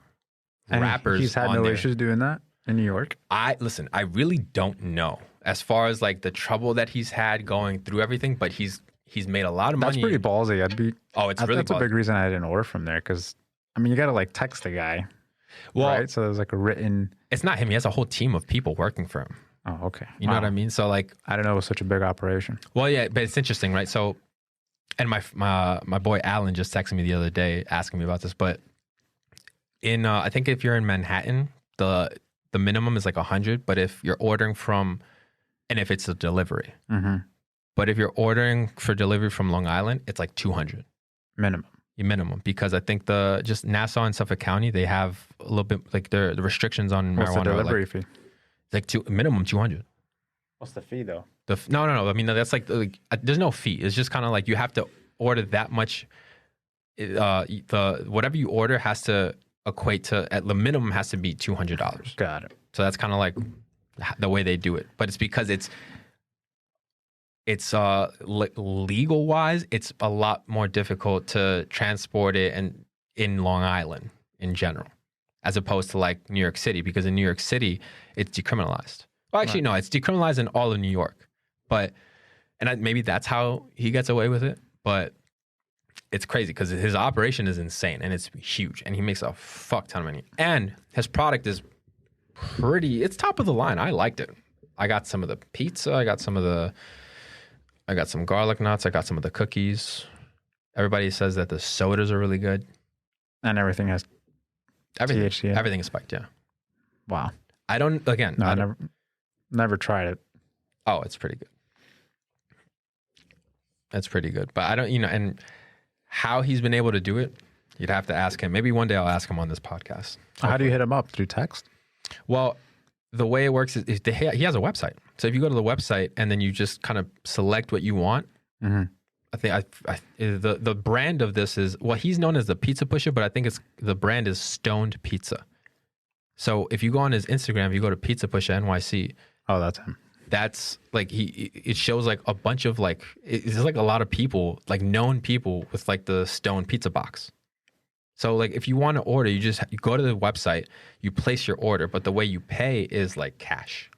rappers. He's had on no there. issues doing that in New York. I really don't know as far as like the trouble that he's had going through everything, but he's made a lot of money. That's pretty ballsy. It's really that's ballsy. a big reason I didn't order from there, because I mean, you got to like text the guy, Well, right? So there's like a written. It's not him. He has a whole team of people working for him. Oh, okay. You know what I mean? So like, I don't know, it was such a big operation. well, yeah, but it's interesting, right? So, and my boy Alan just texted me the other day asking me about this, but in I think if you're in Manhattan, the minimum is like 100, but if you're ordering from, and if it's a delivery, but if you're ordering for delivery from Long Island, it's like 200 minimum, because I think just Nassau and Suffolk County, they have a little bit like the restrictions on What's marijuana. the delivery fee? Like minimum 200. What's the fee though? No. I mean, that's like there's no fee. It's just kind of like you have to order that much. The whatever you order has to equate to, at the minimum, has to be $200. Got it. So that's kind of like the way they do it. But it's because it's legal wise, it's a lot more difficult to transport it and in Long Island in general, as opposed to like New York City, because in New York City it's decriminalized. Well, actually, no, it's decriminalized in all of New York, maybe that's how he gets away with it. But it's crazy because his operation is insane and it's huge, and he makes a fuck ton of money. And his product is it's top of the line. I liked it. I got some of the pizza. I got some garlic nuts. I got some of the cookies. Everybody says that the sodas are really good. And everything has THC. Everything is spiked, yeah. Wow. I never tried it. Oh, it's pretty good. It's pretty good. But I don't, and how he's been able to do it, you'd have to ask him. Maybe one day I'll ask him on this podcast. How do you hit him up? Through text? Well, the way it works is he has a website. So if you go to the website and then you just kind of select what you want, I think the brand of this is, well, he's known as the Pizza Pusher, but I think the brand is Stoned Pizza. So if you go on his Instagram, if you go to Pizza Pusher NYC. Oh, that's him. That's like it shows like a bunch of like, it's like a lot of people, like known people with like the Stone Pizza box. So like if you want to order, you go to the website, you place your order, but the way you pay is like cash.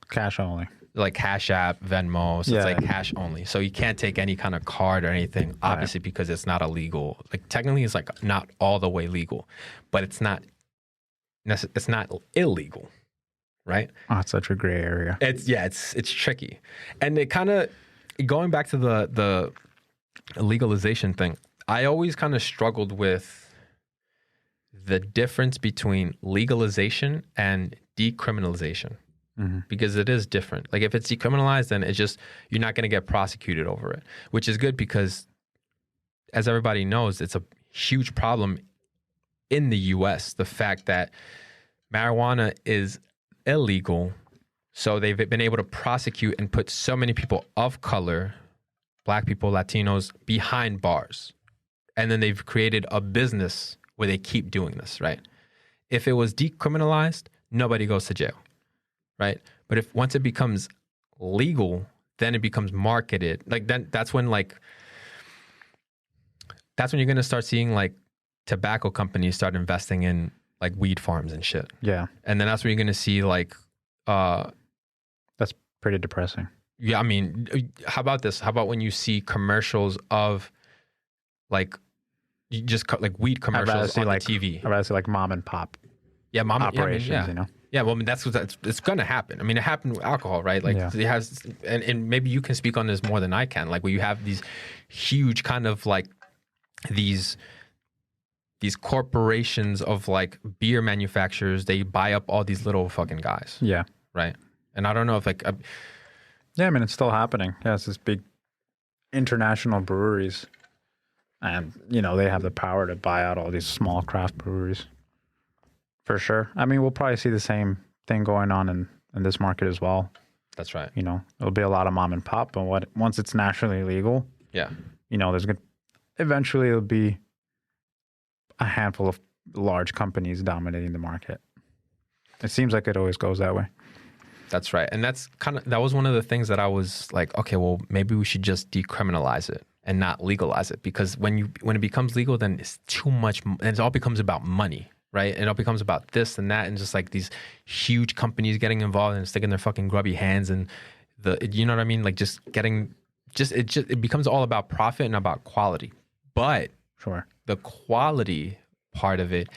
Cash only. Like Cash App, Venmo, so it's like cash only. So you can't take any kind of card or anything, obviously, because it's not illegal. Like technically it's like not all the way legal, but it's not illegal, right? Oh, it's such a gray area. It's tricky. And it kind of, going back to the legalization thing, I always kind of struggled with the difference between legalization and decriminalization, because it is different. Like if it's decriminalized, then it's just, you're not going to get prosecuted over it, which is good because, as everybody knows, it's a huge problem in the US, the fact that marijuana is illegal. So they've been able to prosecute and put so many people of color, Black people, Latinos, behind bars. And then they've created a business where they keep doing this, right? If it was decriminalized, nobody goes to jail, right? But if once it becomes legal, then it becomes marketed. Like that's when you're going to start seeing like tobacco companies start investing in like weed farms and shit. Yeah. And then that's when you're going to see like that's pretty depressing. Yeah, I mean, how about this? How about when you see commercials of like, you just cut like weed commercials on like, the TV? I'd rather see like mom and pop operations, you know? Yeah, well, I mean, it's going to happen. I mean, it happened with alcohol, right? Like it has, and maybe you can speak on this more than I can. Like where you have these huge kind of like these corporations of like beer manufacturers, they buy up all these little fucking guys. Yeah. Right. And I don't know if like, yeah, I mean, it's still happening. Yeah, it's this big international breweries. And, you know, they have the power to buy out all these small craft breweries. For sure. I mean, we'll probably see the same thing going on in this market as well. That's right. You know, it'll be a lot of mom and pop, but once it's nationally legal, yeah, you know, eventually it'll be a handful of large companies dominating the market. It seems like it always goes that way. That's right. And that was one of the things that I was like, okay, well, maybe we should just decriminalize it and not legalize it, because when it becomes legal, then it's too much, and it all becomes about money, right? It all becomes about this and that, and just like these huge companies getting involved and sticking their fucking grubby hands and you know what I mean? Like it becomes all about profit and about quality. But sure, the quality part of it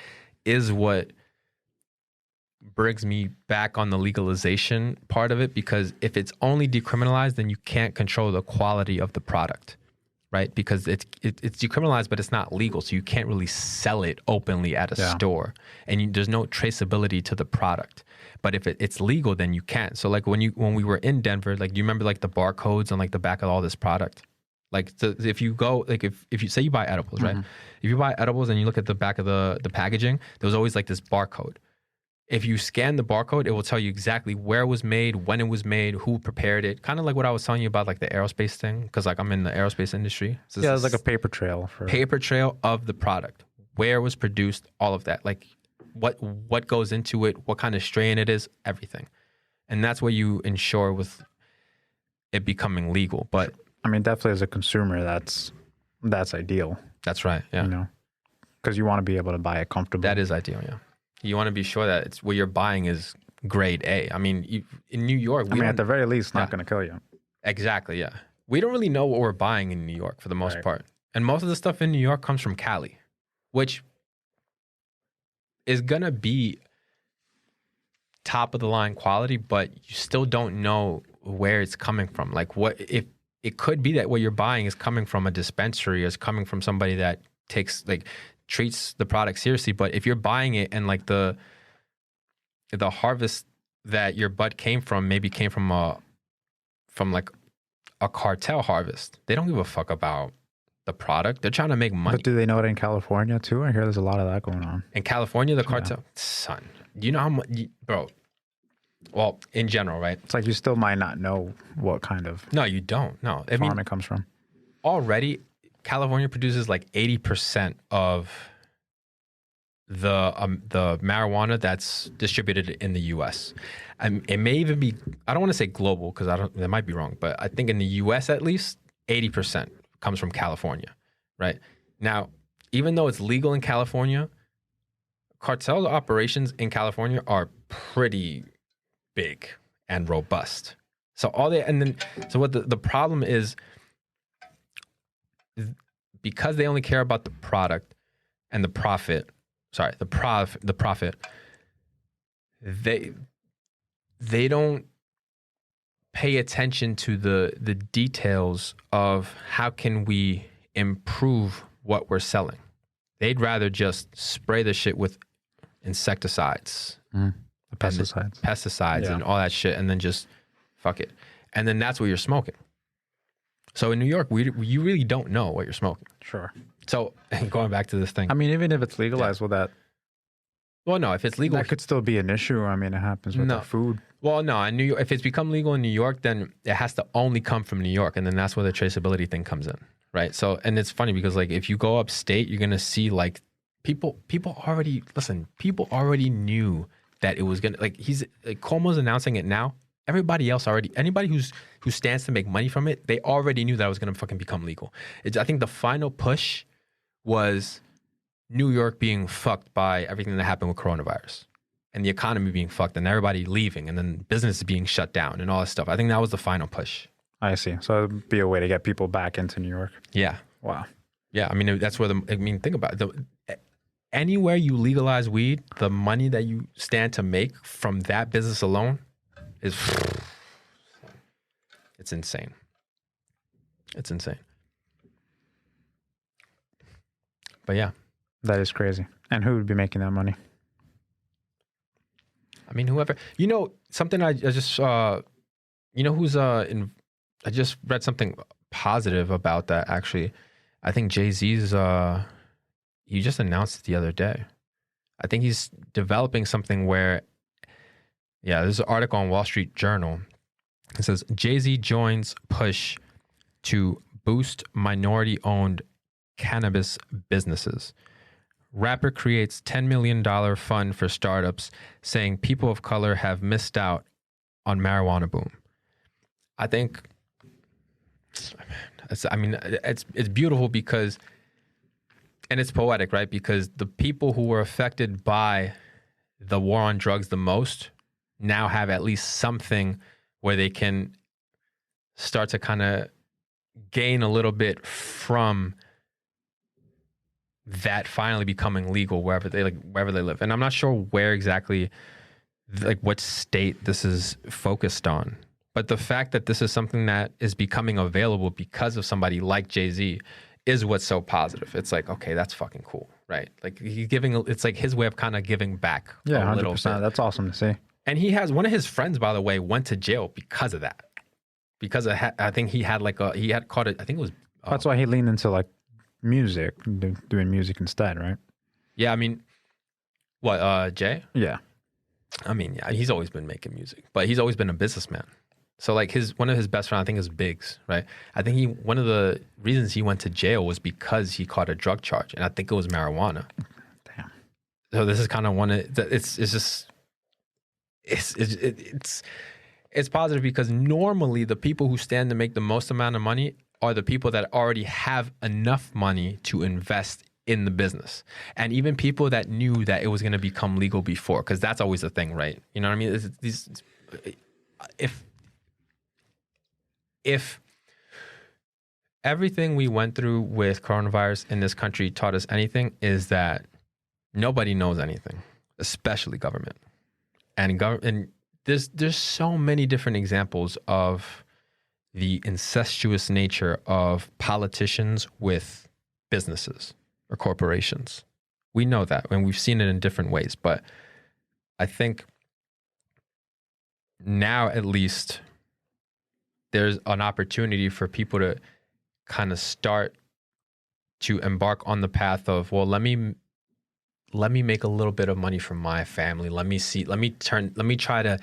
is what brings me back on the legalization part of it, because if it's only decriminalized, then you can't control the quality of the product, right? Because it's decriminalized, but it's not legal, so you can't really sell it openly at a store, and there's no traceability to the product. But if it's legal, then you can. So like when we were in Denver, like, do you remember like the barcodes on like the back of all this product? Like if you go, like if you say you buy edibles, right? If you buy edibles and you look at the back of the packaging, there's always like this barcode. If you scan the barcode, it will tell you exactly where it was made, when it was made, who prepared it. Kind of like what I was telling you about, like the aerospace thing, because like I'm in the aerospace industry. So it's like a paper trail of the product, where it was produced, all of that, like what goes into it, what kind of strain it is, everything, and that's what you ensure with it becoming legal. But I mean, definitely as a consumer, that's ideal. That's right. Yeah, you know, because you want to be able to buy it comfortably. That is ideal. Yeah. You want to be sure that what you're buying is grade A. I mean, in New York, at the very least, not going to kill you. Exactly, yeah. We don't really know what we're buying in New York for the most part. And most of the stuff in New York comes from Cali, which is going to be top of the line quality, but you still don't know where it's coming from. Like, what if it could be that what you're buying is coming from a dispensary, or is coming from somebody that treats the product seriously. But if you're buying it and like the harvest that your bud came from maybe came from like a cartel harvest, they don't give a fuck about the product. They're trying to make money. But do they know it in California too? I hear there's a lot of that going on. In California, the cartel, son, do you know how much, bro? Well, in general, right? It's like you still might not know what kind of No, you don't. No, farm it comes from. Already, California produces like 80% of the marijuana that's distributed in the U.S. It may even be, I don't want to say global, because that might be wrong, but I think in the U.S. at least 80% comes from California, right? Now, even though it's legal in California, cartel operations in California are pretty big and robust. So what the problem is, because they only care about the product and the profit, they don't pay attention to the details of how can we improve what we're selling. They'd rather just spray the shit with insecticides, pesticides and all that shit, and then just fuck it. And then that's what you're smoking. So in New York, you really don't know what you're smoking. Sure. So going back to this thing. I mean, even if it's legalized, Well, no, if it's legal, that could still be an issue. I mean, it happens with the food. Well, no, in New York, if it's become legal in New York, then it has to only come from New York, and then that's where the traceability thing comes in, right? So, and it's funny because like if you go upstate, you're gonna see like people already knew that it was gonna Cuomo's announcing it now. Everybody else anybody who stands to make money from it, they already knew that it was gonna fucking become legal. I think the final push was New York being fucked by everything that happened with coronavirus and the economy being fucked and everybody leaving and then business being shut down and all this stuff. I think that was the final push. I see. So it'd be a way to get people back into New York. Yeah. Wow. Yeah. I mean, that's where think about it. Anywhere you legalize weed, the money that you stand to make from that business alone is, it's insane. It's insane. But yeah. That is crazy. And who would be making that money? I mean, whoever, something I just, who's I just read something positive about that actually. I think Jay-Z's, he just announced it the other day. I think he's developing something where, there's an article on Wall Street Journal It says, Jay-Z joins push to boost minority-owned cannabis businesses. Rapper creates $10 million fund for startups, saying people of color have missed out on marijuana boom. I think, it's beautiful because, and it's poetic, right? Because the people who were affected by the war on drugs the most now have at least something where they can start to kind of gain a little bit from that finally becoming legal wherever they live. And I'm not sure where exactly, like what state this is focused on. But the fact that this is something that is becoming available because of somebody like Jay-Z is what's so positive. It's like, okay, that's fucking cool, right? Like he's giving, it's like his way of kind of giving back a little 100%. bit. That's awesome to see. And he has, one of his friends, by the way, went to jail because of that. Because I think he had caught it, I think it was. That's why he leaned into like music, doing music instead, right? Yeah, I mean, what, Jay? Yeah. I mean, yeah, he's always been making music, but he's always been a businessman. So like one of his best friends, I think, is Biggs, right? I think one of the reasons he went to jail was because he caught a drug charge, and I think it was marijuana. Damn. So this is kind of it's positive because normally the people who stand to make the most amount of money are the people that already have enough money to invest in the business. And even people that knew that it was going to become legal before, because that's always the thing, right? You know what I mean? If everything we went through with coronavirus in this country taught us anything, is that nobody knows anything, especially government. And there's so many different examples of the incestuous nature of politicians with businesses or corporations. We know that, and we've seen it in different ways. But I think now, at least, there's an opportunity for people to kind of start to embark on the path of, well, let me make a little bit of money from my family. Let me try to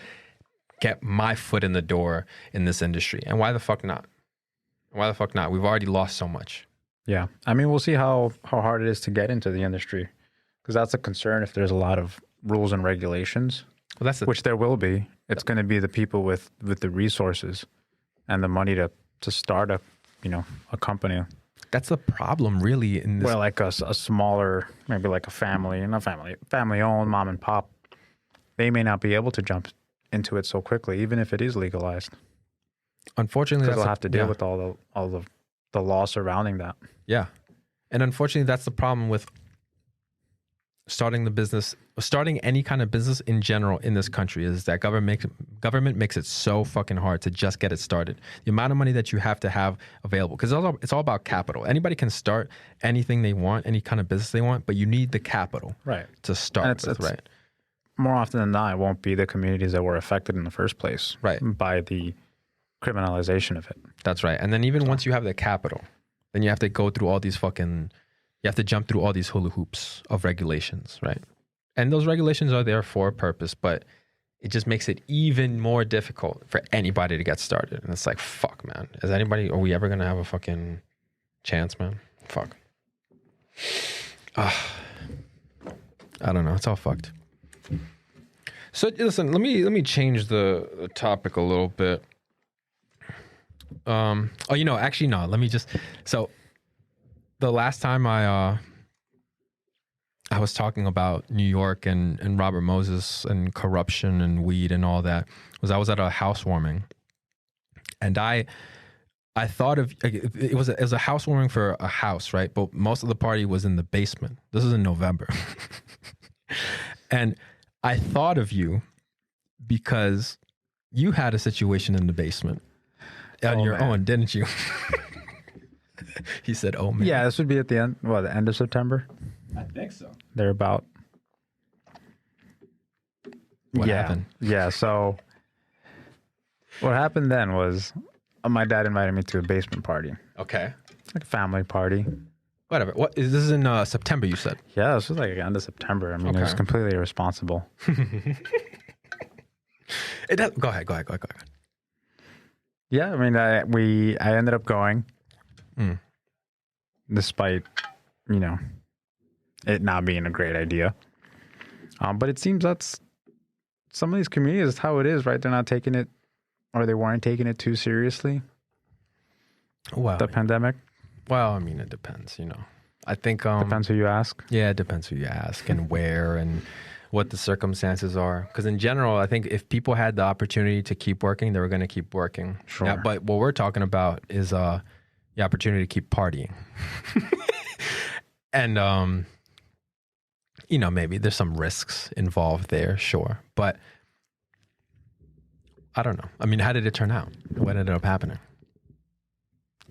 get my foot in the door in this industry. And why the fuck not? Why the fuck not? We've already lost so much. Yeah. I mean, we'll see how hard it is to get into the industry, because that's a concern if there's a lot of rules and regulations, which there will be. It's going to be the people with the resources and the money to start a company. That's the problem, really. In this, where like a smaller, maybe like a family owned, mom and pop, they may not be able to jump into it so quickly, even if it is legalized. Unfortunately, they'll have to deal with all the law surrounding that. Yeah, and unfortunately, that's the problem with starting any kind of business in general in this country, is that government makes it so fucking hard to just get it started. The amount of money that you have to have available, because it's all about capital. Anybody can start anything they want, any kind of business they want, but you need the capital to start with, right? More often than not, it won't be the communities that were affected in the first place, right, by the criminalization of it. That's right. And then even once you have the capital, then you have to go through all these you have to jump through all these hula hoops of regulations, right? And those regulations are there for a purpose, but it just makes it even more difficult for anybody to get started. And it's like, fuck, man. Are we ever going to have a fucking chance, man? Fuck. I don't know. It's all fucked. So listen, let me change the topic a little bit. Actually, no. Let me just. So, the last time I was talking about New York and Robert Moses and corruption and weed and all that, I was at a housewarming, and I thought of it was a housewarming for a house, right? But most of the party was in the basement. This is in November, and I thought of you because you had a situation in the basement on your own, didn't you? He said, "Oh man." Yeah, this would be at the end of September. I think so. They're about. What happened? Yeah. So, what happened then was, my dad invited me to a basement party. Okay. Like a family party. Whatever. What is this in September? You said. Yeah, this was like end of September. I mean, it was completely irresponsible. Go ahead. Yeah, I mean, I ended up going, despite, you know, it not being a great idea. But it seems that's some of these communities, that's how it is, right? They're not taking it, or they weren't taking it too seriously. Well, the pandemic. Well, I mean, it depends, you know. I think depends who you ask. Yeah, it depends who you ask and where and what the circumstances are. Because in general, I think if people had the opportunity to keep working, they were going to keep working. Sure. Yeah, but what we're talking about is the opportunity to keep partying. And you know, maybe there's some risks involved there, sure. But I don't know. I mean, how did it turn out? What ended up happening?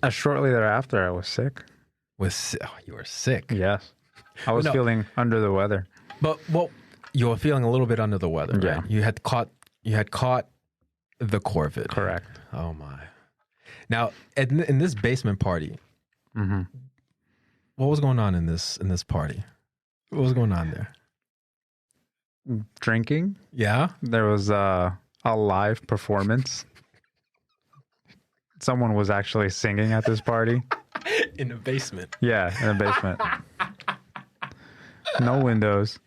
Shortly thereafter, I was sick. You were sick? Yes. I was feeling under the weather. But you were feeling a little bit under the weather, yeah. Right? You had caught the Corvid. Correct. Oh my. Now, in this basement party, what was going on in this party? What was going on there? Drinking. Yeah. There was a live performance. Someone was actually singing at this party. In the basement. Yeah, in the basement. No windows.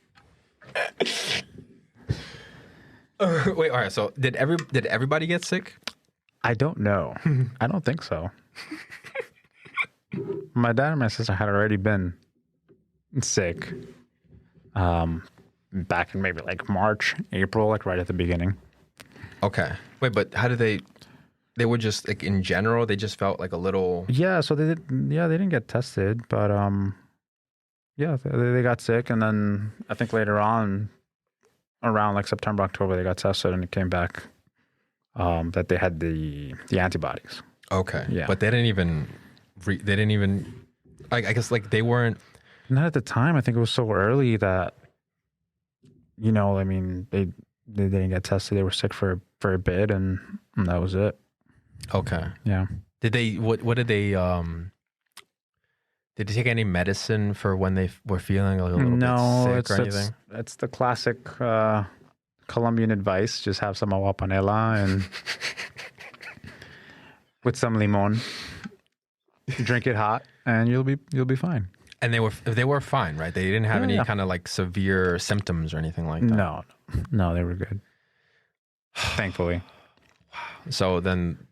Wait, all right. So did everybody get sick? I don't know. I don't think so. My dad and my sister had already been sick. Back in maybe like March, April, like right at the beginning. Okay. Wait, but how did they were just like in general, they just felt like a little. Yeah, so they didn't get tested, but yeah, they got sick, and then I think later on, around like September, October, they got tested, and it came back that they had the antibodies. Okay. Yeah, but they didn't even. I guess like they weren't. Not at the time. I think it was so early that, you know, I mean, they didn't get tested. They were sick for a bit, and that was it. Okay. Yeah. Did they? What did they? Did they take any medicine for when they were feeling a little bit sick or anything? It's the classic Colombian advice: just have some agua panela and with some limon. Drink it hot, and you'll be fine. And they were fine, right? They didn't have any kind of like severe symptoms or anything like that. No, they were good. Thankfully. So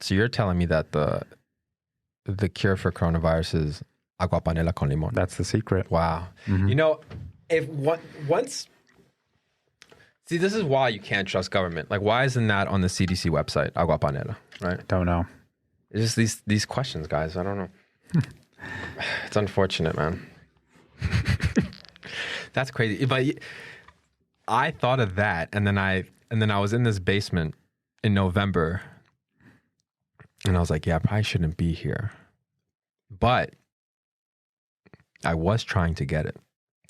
you're telling me that the cure for coronavirus is agua panela con limon. That's the secret. Wow. You know, once see, this is why you can't trust government. Like, why isn't that on the CDC website? Agua panela, right? Don't know. It's just these questions, guys. I don't know. It's unfortunate, man. That's crazy. But I thought of that, and then I was in this basement in November, and I was like, yeah, I probably shouldn't be here. But I was trying to get it.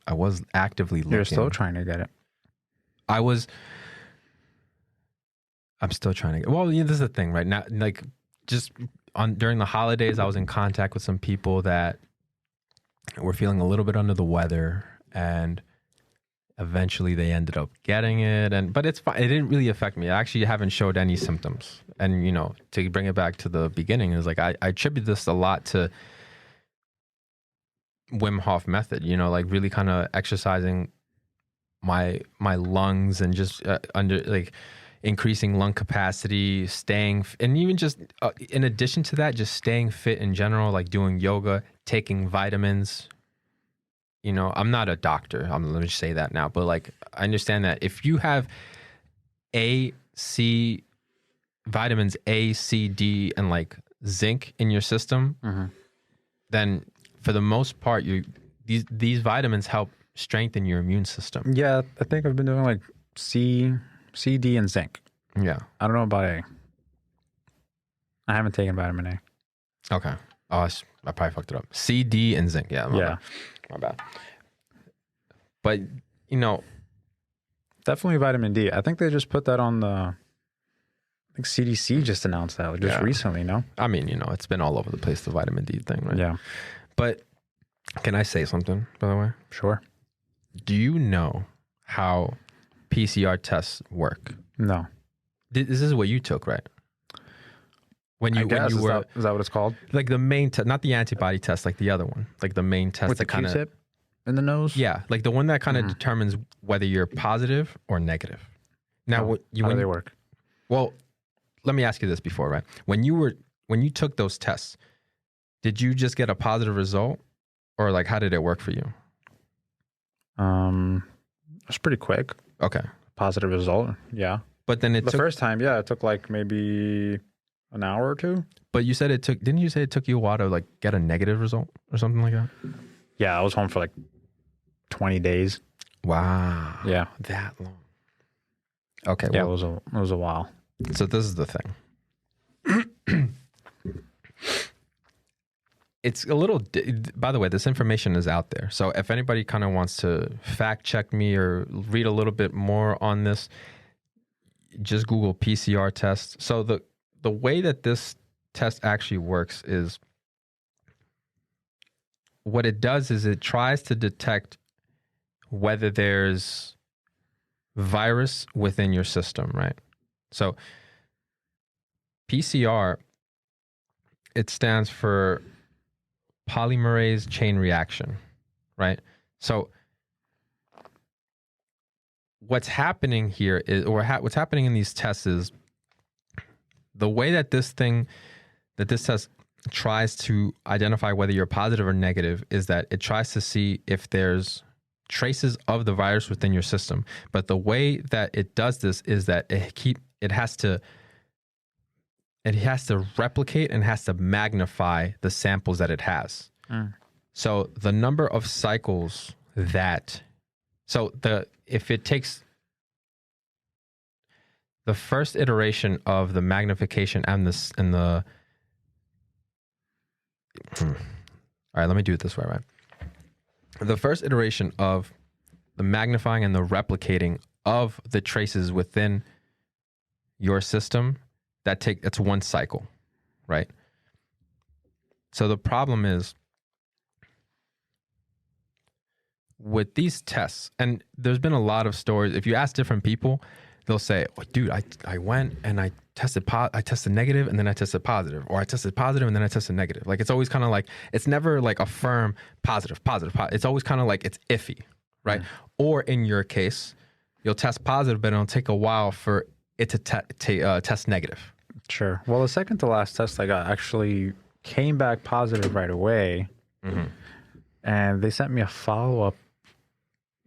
I was actively looking. You're still trying to get it. I'm still trying to get. Well, this is the thing, right now. Like, just during the holidays, I was in contact with some people that were feeling a little bit under the weather, and eventually they ended up getting it. But it's fine. It didn't really affect me. I actually haven't showed any symptoms. And, you know, to bring it back to the beginning, is like I attribute this a lot to Wim Hof method, you know, like really kind of exercising my lungs and just increasing lung capacity, and even just in addition to that, just staying fit in general, like doing yoga, taking vitamins. You know, I'm not a doctor. Let me just say that now. But like, I understand that if you have vitamins A, C, D, and like zinc in your system, then for the most part, these vitamins help strengthen your immune system. Yeah, I think I've been doing like C, D, and zinc. Yeah. I don't know about A. I haven't taken vitamin A. Okay. Oh, I probably fucked it up. C, D, and zinc. Yeah. My bad. But, you know. Definitely vitamin D. I think they just put that on I think CDC just announced that recently, no? I mean, you know, it's been all over the place, the vitamin D thing, right? Yeah. But can I say something, by the way? Sure. Do you know how PCR tests work? No. This is what you took, right? When you is were that what it's called? like the main test, not the antibody test, like the other one, like the main test With the Q-tip in the nose? Yeah, like the one that kind of determines whether you're positive or negative. Now, how do they work? Well, let me ask you this before, right? When you took those tests, did you just get a positive result, or like how did it work for you? It was pretty quick. Okay, positive result. Yeah, but then the first time, it took like maybe an hour or two. But you said didn't you say it took you a while to like get a negative result or something like that? Yeah, I was home for like 20 days. Wow. Yeah, that long. Okay. Yeah, well, it was a while. So this is the thing. It's a little, by the way, this information is out there. So if anybody kind of wants to fact check me or read a little bit more on this, just Google PCR test. So the way that this test actually works is, what it does is it tries to detect whether there's virus within your system, right? So PCR, it stands for polymerase chain reaction, right? So what's happening here is, or what's happening in these tests is, the way that this test tries to identify whether you're positive or negative is that it tries to see if there's traces of the virus within your system. But the way that it does this is that it has to replicate and has to magnify the samples that it has. So the number of cycles if it takes the first iteration of the magnification all right, let me do it this way, right? The first iteration of the magnifying and the replicating of the traces within your system, that's one cycle, right? So the problem is with these tests, and there's been a lot of stories. If you ask different people, they'll say, oh, dude, I went and I tested negative and then I tested positive, or I tested positive and then I tested negative. Like, it's always kind of like, it's never like a firm positive. It's always kind of like it's iffy, right? Or in your case, you'll test positive, but it'll take a while for it to test negative. Sure. Well, the second to last test I got actually came back positive right away. And they sent me a follow-up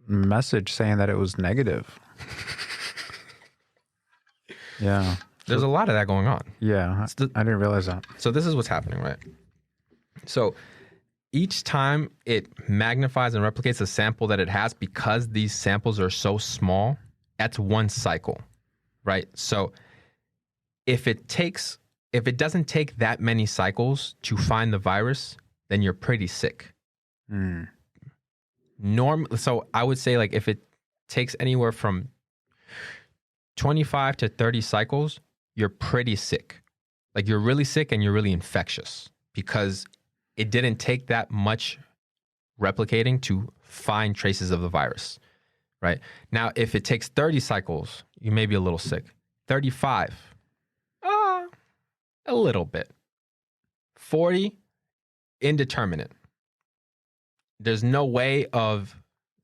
message saying that it was negative. Yeah. There's a lot of that going on. Yeah. I didn't realize that. So this is what's happening, right? So each time it magnifies and replicates a sample that it has, because these samples are so small, that's one cycle, right? So if it doesn't take that many cycles to find the virus, then you're pretty sick. So I would say, like, if it takes anywhere from 25 to 30 cycles, you're pretty sick. Like, you're really sick and you're really infectious, because it didn't take that much replicating to find traces of the virus, right? Now, if it takes 30 cycles, you may be a little sick. 35, a little bit. 40, indeterminate. There's no way of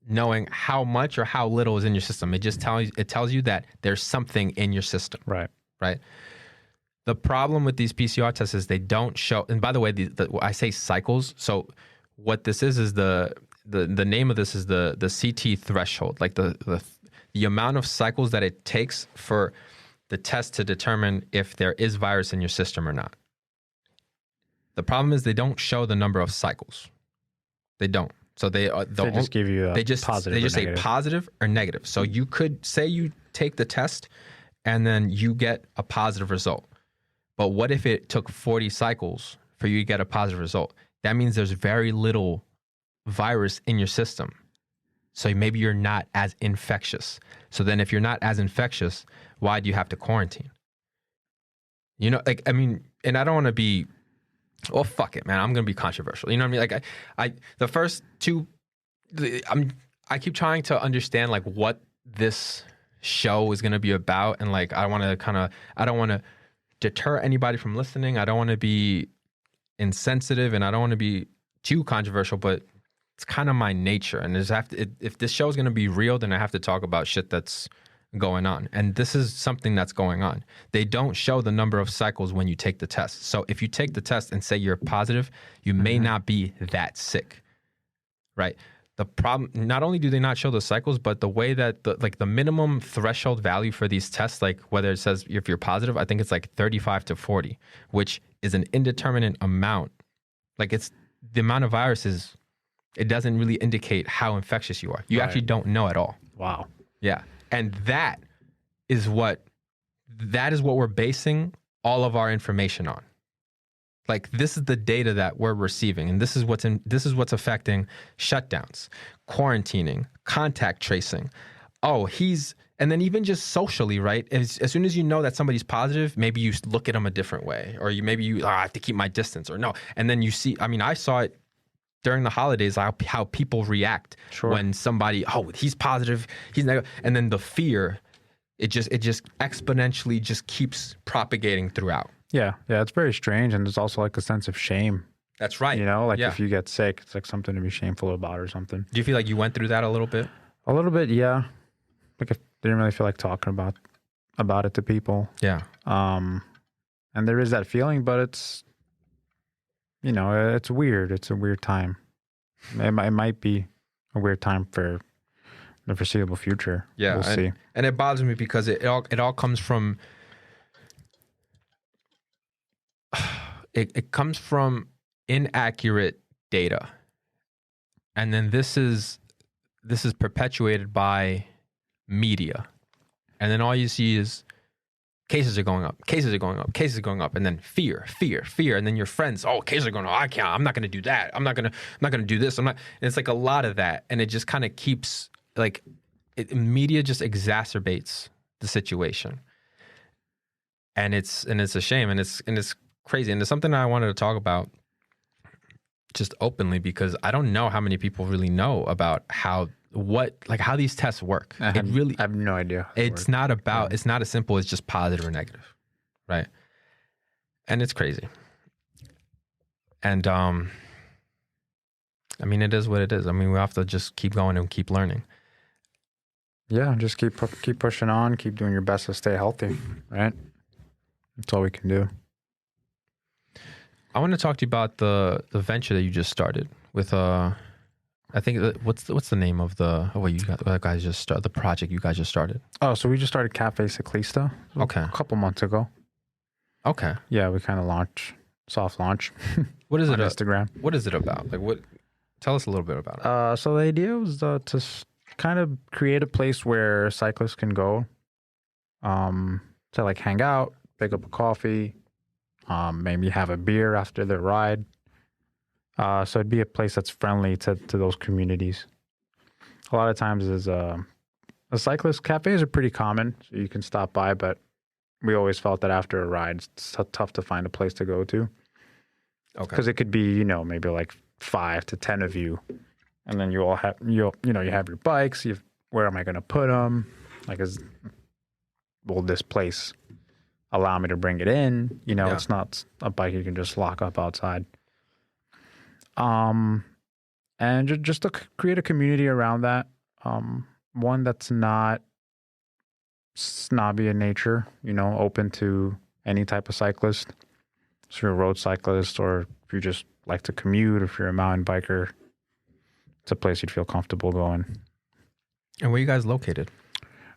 knowing how much or how little is in your system. It just tells you that there's something in your system. Right. The problem with these PCR tests is they don't show. And by the way, I say cycles. So what this is the name of this is the CT threshold, like the amount of cycles that it takes for the test to determine if there is virus in your system or not. The problem is they don't show the number of cycles. They don't. So they just give you positive. They just say positive or negative. So you could say you take the test and then you get a positive result. But what if it took 40 cycles for you to get a positive result? That means there's very little virus in your system. So maybe you're not as infectious. So then if you're not as infectious, why do you have to quarantine? You know, like, I mean, and I don't want to be, well, fuck it, man. I'm going to be controversial. You know what I mean? Like, the first two, I keep trying to understand, like, what this show is going to be about. And, like, I don't want to deter anybody from listening. I don't want to be insensitive, and I don't want to be too controversial, but it's kind of my nature. And if this show is going to be real, then I have to talk about shit that's going on. And this is something that's going on. They don't show the number of cycles when you take the test. So if you take the test and say you're positive, you may not be that sick, right? The problem, not only do they not show the cycles, but the way that the minimum threshold value for these tests, like whether it says if you're positive, I think it's like 35 to 40, which is an indeterminate amount. Like it's the amount of viruses, it doesn't really indicate how infectious you are. You actually don't know at all. Wow. Yeah. And that is what we're basing all of our information on. Like this is the data that we're receiving, and this is what's affecting shutdowns, quarantining, contact tracing. And then even just socially, right? As soon as you know that somebody's positive, maybe you look at them a different way, or I have to keep my distance, or no. And then you see, I saw it during the holidays, how people react when somebody, he's positive, he's negative, and then the fear, it just exponentially just keeps propagating throughout. Yeah, it's very strange, and there's also like a sense of shame. That's right. If you get sick, it's like something to be shameful about or something. Do you feel like you went through that a little bit? A little bit, yeah. Like I didn't really feel like talking about it to people. Yeah. And there is that feeling, but it's, it's weird. It's a weird time. It might be a weird time for the foreseeable future. Yeah, we'll see. And it bothers me because it all comes from it comes from inaccurate data, and then this is perpetuated by media, and then all you see is cases are going up, cases are going up, cases are going up, and then fear, and then your friends, cases are going up, I'm not going to do that, I'm not going to do this, and it's like a lot of that, and it just kind of keeps media just exacerbates the situation, and it's a shame, and it's crazy, and it's something that I wanted to talk about just openly, because I don't know how many people really know about how these tests work. I have no idea. It's not as simple as just positive or negative, right? And it's crazy. And it is what it is. We have to just keep going and keep learning. Yeah, just keep pushing on, keep doing your best to stay healthy, right? That's all we can do. I want to talk to you about the venture that you just started with I think what's the name of the project you guys just started? Oh, so we just started Cafe Cyclista. Okay. A couple months ago. Okay. Yeah, we kind of soft launch. What is on Instagram? What is it about? Tell us a little bit about it. So the idea was to kind of create a place where cyclists can go, to hang out, pick up a coffee, maybe have a beer after their ride. So it'd be a place that's friendly to those communities. A lot of times the cyclist cafes are pretty common, so you can stop by, but we always felt that after a ride, it's tough to find a place to go to. Okay. Because it could be, maybe like 5 to 10 of you, and then you all have, you have your bikes. Where am I going to put them? Will this place allow me to bring it in? It's not a bike you can just lock up outside. And just to create a community around that, one that's not snobby in nature, open to any type of cyclist. So if you're a road cyclist, or if you just like to commute, or if you're a mountain biker, it's a place you'd feel comfortable going. And where are you guys located?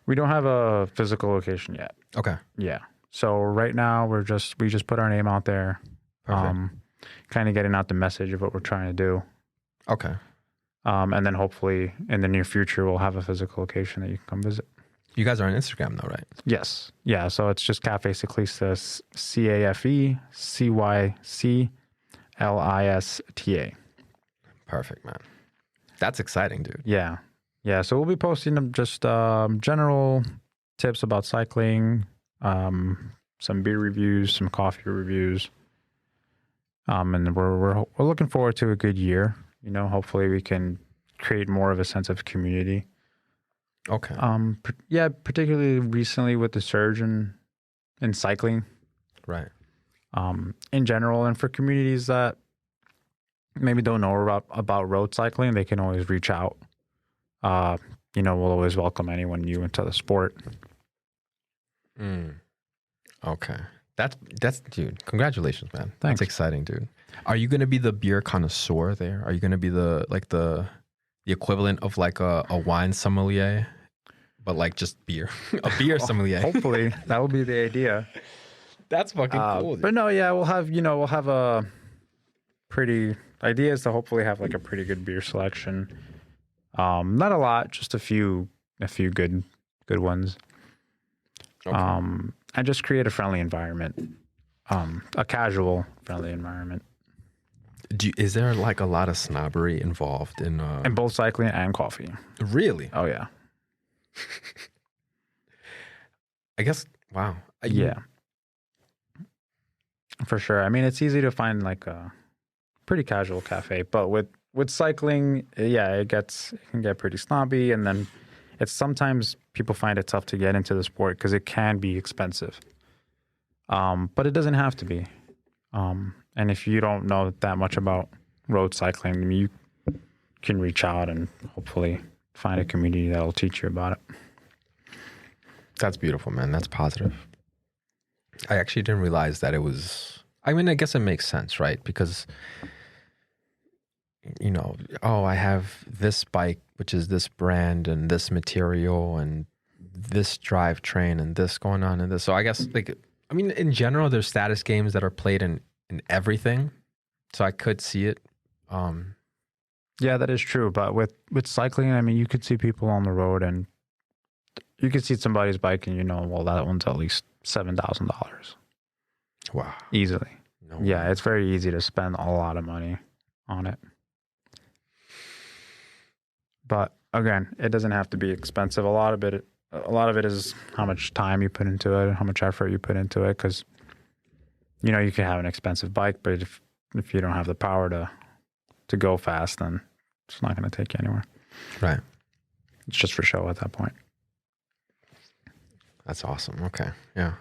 We don't have a physical location yet. Okay. Yeah. So right now we just put our name out there. Perfect. Kind of getting out the message of what we're trying to do. Okay. And then hopefully in the near future, we'll have a physical location that you can come visit. You guys are on Instagram though, right? Yes. Yeah. So it's just Cafe Cyclista, CAFECYCLISTA. Perfect, man. That's exciting, dude. Yeah. Yeah. So we'll be posting just general tips about cycling, some beer reviews, some coffee reviews. And we're looking forward to a good year. Hopefully we can create more of a sense of community. Okay. Particularly recently with the surge in cycling. Right. In general, and for communities that maybe don't know about road cycling, they can always reach out. We'll always welcome anyone new into the sport. Okay. That's dude, congratulations, man. Thanks. That's exciting, dude. Are you going to be the beer connoisseur there? Are you going to be the equivalent of like a wine sommelier, but like just beer, a beer sommelier? Hopefully that will be the idea. That's fucking cool. Dude. But no, yeah, we'll have a pretty idea is to hopefully have like a pretty good beer selection. Not a lot, just a few good ones. Okay. And just create a friendly environment, a casual friendly environment. Is there like a lot of snobbery involved in both cycling and coffee? Really? Oh yeah. I guess. Wow. Yeah. For sure. I mean, it's easy to find like a pretty casual cafe, but with cycling, yeah, it can get pretty snobby, and then it's sometimes people find it tough to get into the sport because it can be expensive. But it doesn't have to be. And if you don't know that much about road cycling, you can reach out and hopefully find a community that'll teach you about it. That's beautiful, man. That's positive. I actually didn't realize that it was, I mean, I guess it makes sense, right? Because, I have this bike, which is this brand and this material and this drivetrain and this going on and this. So I guess, in general, there's status games that are played in everything. So I could see it. Yeah, that is true. But with cycling, I mean, you could see people on the road and you could see somebody's bike and that one's at least $7,000. Wow. Easily. No yeah, way. it's very easy to spend a lot of money on it. But again, it doesn't have to be expensive. A lot of it is how much time you put into it, how much effort you put into it. Because, you can have an expensive bike, but if you don't have the power to go fast, then it's not going to take you anywhere. Right. It's just for show at that point. That's awesome. Okay. Yeah.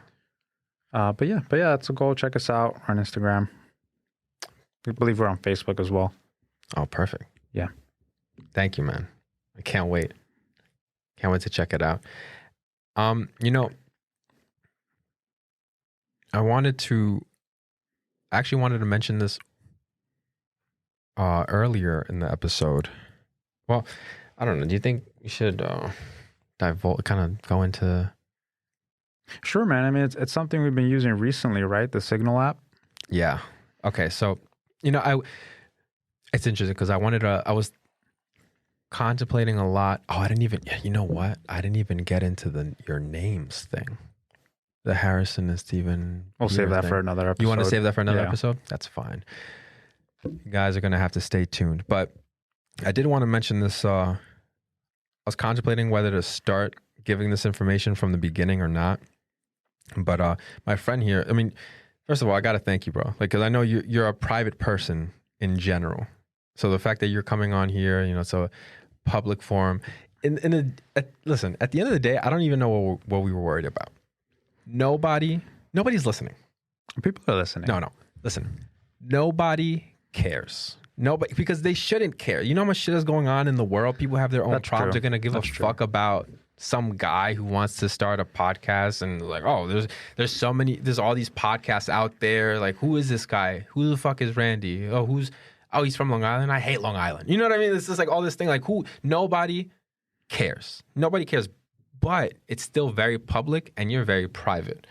But yeah, so go check us out on Instagram. We believe we're on Facebook as well. Oh, perfect. Yeah. Thank you, man. I can't wait. Can't wait to check it out. I actually wanted to mention this earlier in the episode. Well, I don't know. Do you think we should kind of go into? Sure, man. I mean, it's something we've been using recently, right? The Signal app. Yeah. Okay. So, it's interesting because I was contemplating a lot. Oh, I didn't even, you know what? I didn't even get into your names thing. The Harrison and Stephen. We'll save that for another episode. You want to save that for another episode? That's fine. You guys are going to have to stay tuned. But I did want to mention this. I was contemplating whether to start giving this information from the beginning or not. But my friend here, I mean, first of all, I got to thank you, bro. Because I know you're a private person in general. So the fact that you're coming on here, it's a public forum. Listen, at the end of the day, I don't even know what we were worried about. Nobody's listening. People are listening. No. Listen, nobody cares. Nobody, because they shouldn't care. You know how much shit is going on in the world? People have their own problems. They're going to give a fuck about some guy who wants to start a podcast and like, oh, there's all these podcasts out there. Like, who is this guy? Who the fuck is Randy? Oh, he's from Long Island. I hate Long Island. You know what I mean? It's just like all this thing, like nobody cares. Nobody cares, but it's still very public and you're very private.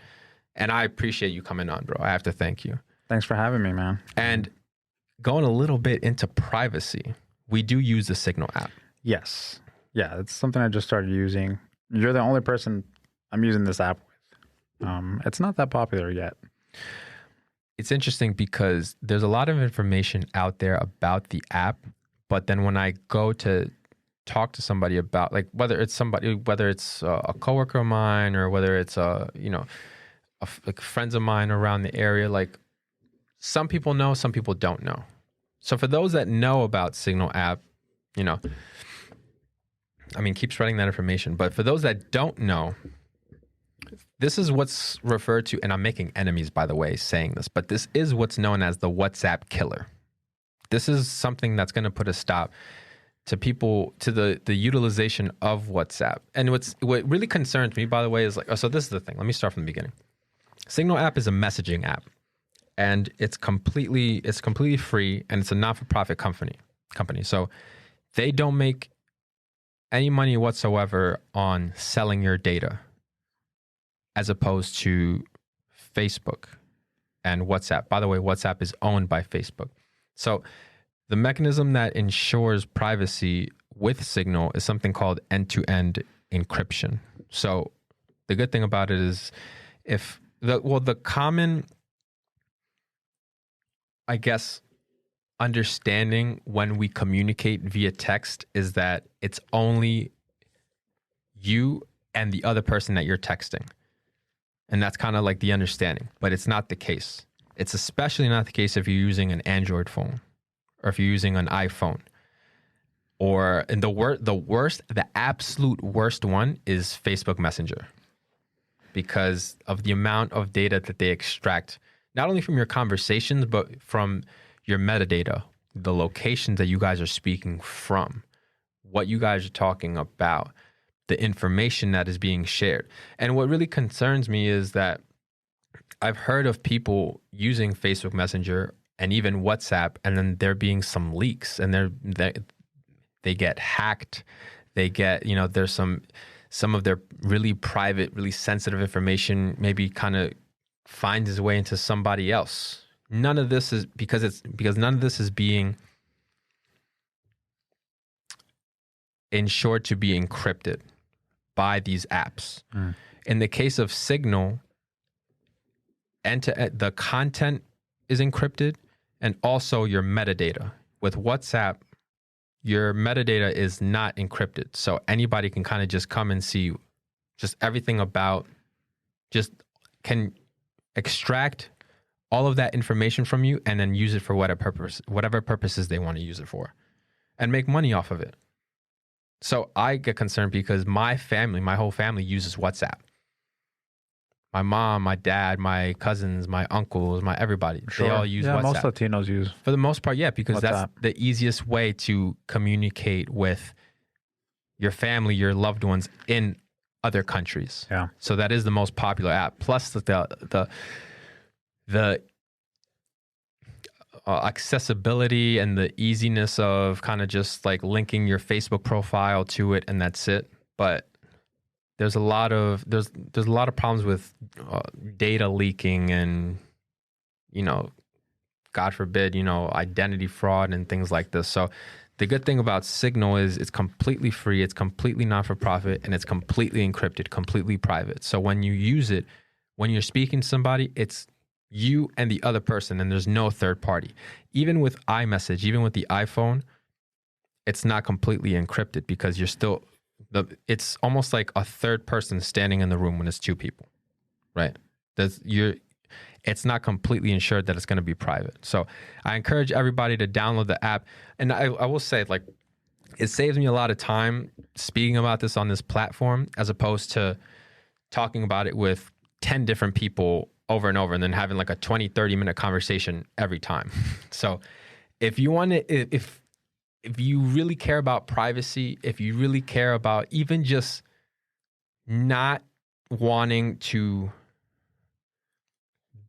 And I appreciate you coming on, bro. I have to thank you. Thanks for having me, man. And going a little bit into privacy, we do use the Signal app. Yes. Yeah, it's something I just started using. You're the only person I'm using this app with. It's not that popular yet. It's interesting because there's a lot of information out there about the app, but then when I go to talk to somebody about, like, whether it's a coworker of mine or whether it's like friends of mine around the area, like, some people know, some people don't know. So for those that know about Signal app, keep spreading that information. But for those that don't know, This is what's referred to, and I'm making enemies, by the way, saying this, but this is what's known as the WhatsApp killer. This is something that's going to put a stop to people, to the utilization of WhatsApp. And what really concerns me, by the way, is like, so this is the thing. Let me start from the beginning. Signal app is a messaging app, and it's completely free, and it's a not-for-profit company. So they don't make any money whatsoever on selling your data, as opposed to Facebook and WhatsApp. By the way, WhatsApp is owned by Facebook. So the mechanism that ensures privacy with Signal is something called end-to-end encryption. So the good thing about it is the common, I guess, understanding when we communicate via text is that it's only you and the other person that you're texting. And that's kind of like the understanding, but it's not the case. It's especially not the case if you're using an Android phone or if you're using an iPhone. Or in the absolute worst one is Facebook Messenger, because of the amount of data that they extract, not only from your conversations, but from your metadata, the locations that you guys are speaking from, what you guys are talking about, the information that is being shared. And what really concerns me is that I've heard of people using Facebook Messenger and even WhatsApp, and then there being some leaks, and they get hacked. They get, there's some of their really private, really sensitive information maybe kind of finds its way into somebody else. None of this is because none of this is being ensured to be encrypted by these apps. In the case of Signal, the content is encrypted, and also your metadata. With WhatsApp, your metadata is not encrypted. So anybody can kind of just come and see just everything about, just can extract all of that information from you and then use it for whatever purposes they want to use it for, and make money off of it. So I get concerned because my whole family uses WhatsApp. My mom, my dad, my cousins, my uncles, everybody. Sure. They all use WhatsApp. Most Latinos use. For the most part, yeah, because WhatsApp. That's the easiest way to communicate with your family, your loved ones in other countries. Yeah. So that is the most popular app. Plus the accessibility and the easiness of kind of just like linking your Facebook profile to it, and that's it. But there's a lot of problems with data leaking and, God forbid, identity fraud and things like this. So the good thing about Signal is it's completely free, it's completely not-for-profit, and it's completely encrypted, completely private. So when you use it, when you're speaking to somebody, it's you and the other person, and there's no third party. Even with iMessage, even with the iPhone, it's not completely encrypted because you're still... it's almost like a third person standing in the room when it's two people, right? It's not completely ensured that it's going to be private. So I encourage everybody to download the app. And I will say, like, it saves me a lot of time speaking about this on this platform as opposed to talking about it with 10 different people over and over and then having like a 20, 30-minute conversation every time. So if you want to... If you really care about privacy, if you really care about even just not wanting to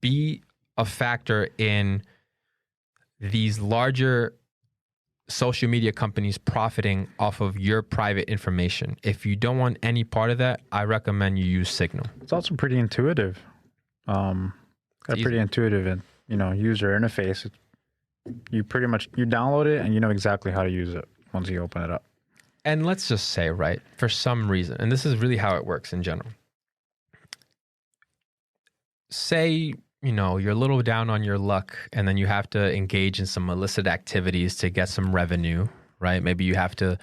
be a factor in these larger social media companies profiting off of your private information, if you don't want any part of that, I recommend you use Signal. It's also pretty intuitive. Got pretty intuitive, user interface. You download it and you know exactly how to use it once you open it up. And let's just say, right, for some reason, and this is really how it works in general. Say, you're a little down on your luck and then you have to engage in some illicit activities to get some revenue, right? Maybe you have to,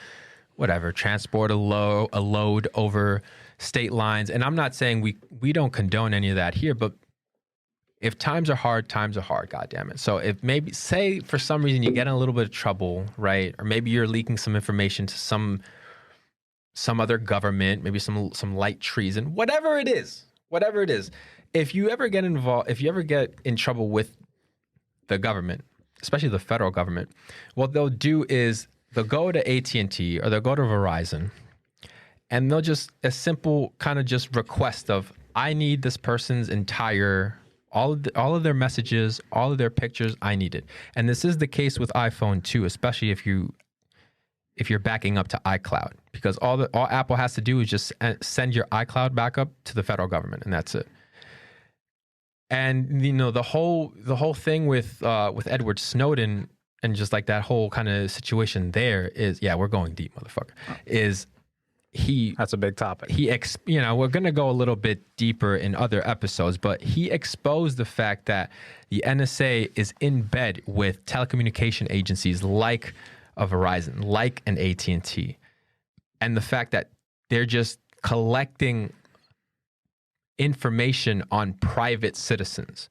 transport a load over state lines. And I'm not saying we don't condone any of that here, but if times are hard, God damn it. So if maybe, say for some reason you get in a little bit of trouble, right? Or maybe you're leaking some information to some other government, maybe some light treason, whatever it is, whatever it is. If you ever get in trouble with the government, especially the federal government, what they'll do is they'll go to AT&T or they'll go to Verizon, and they'll just a simple kind of just request of, I need this person's entire, all of their messages, all of their pictures, I need it. And this is the case with iPhone too, especially if you're backing up to iCloud, because all Apple has to do is just send your iCloud backup to the federal government, and that's it. And the whole thing with Edward Snowden and just like that whole kind of situation there is, we're going deep, motherfucker. That's a big topic. We're going to go a little bit deeper in other episodes, but he exposed the fact that the NSA is in bed with telecommunication agencies like a Verizon, like an AT&T, and the fact that they're just collecting information on private citizens.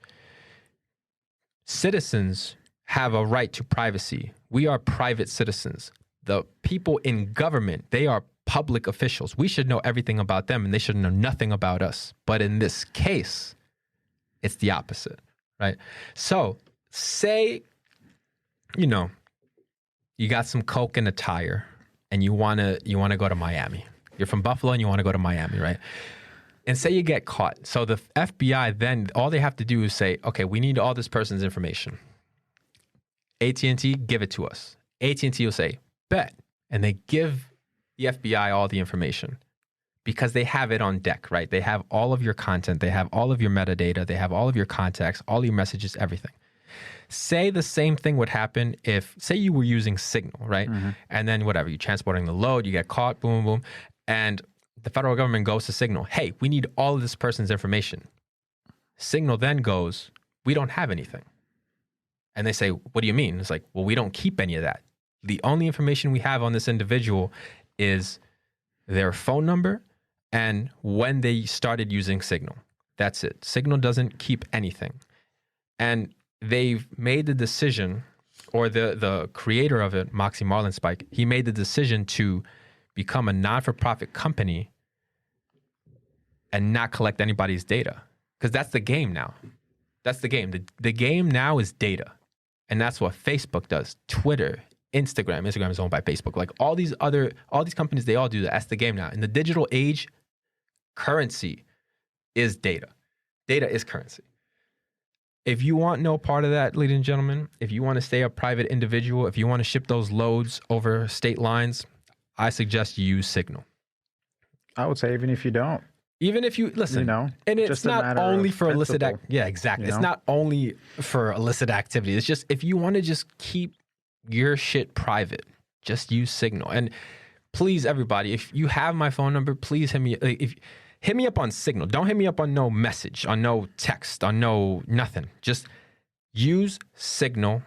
Citizens have a right to privacy. We are private citizens. The people in government, they are public officials. We should know everything about them, and they should know nothing about us. But in this case, it's the opposite, right? So say, you got some Coke in a tire and you want to go to Miami. You're from Buffalo and you want to go to Miami, right? And say you get caught. So the FBI then, all they have to do is say, okay, we need all this person's information. AT&T, give it to us. AT&T will say, bet. And they give the FBI all the information because they have it on deck, right? They have all of your content. They have all of your metadata. They have all of your contacts, all your messages, everything. Say the same thing would happen if, say you were using Signal, right? Mm-hmm. And then whatever, you're transporting the load, you get caught, boom, boom, and the federal government goes to Signal, hey, we need all of this person's information. Signal then goes, we don't have anything. And they say, what do you mean? It's like, well, we don't keep any of that. The only information we have on this individual is their phone number and when they started using Signal. That's it. Signal doesn't keep anything. And they've made the decision, or the creator of it, Moxie Marlinspike, he made the decision to become a non-for-profit company and not collect anybody's data. Because that's the game now. That's the game. The game now is data. And that's what Facebook does. Twitter, Instagram is owned by Facebook. Like all these companies, they all do that. That's the game now. In the digital age, currency is data. Data is currency. If you want no part of that, ladies and gentlemen, if you want to stay a private individual, if you want to ship those loads over state lines, I suggest you use Signal. I would say even if you don't. Even if you listen, and it's not only for illicit exactly. It's not only for illicit activity. It's just if you want to just keep your shit private, just use Signal. And please, everybody, if you have my phone number, please hit me. Hit me up on Signal. Don't hit me up on no message, on no text, on no nothing. Just use Signal.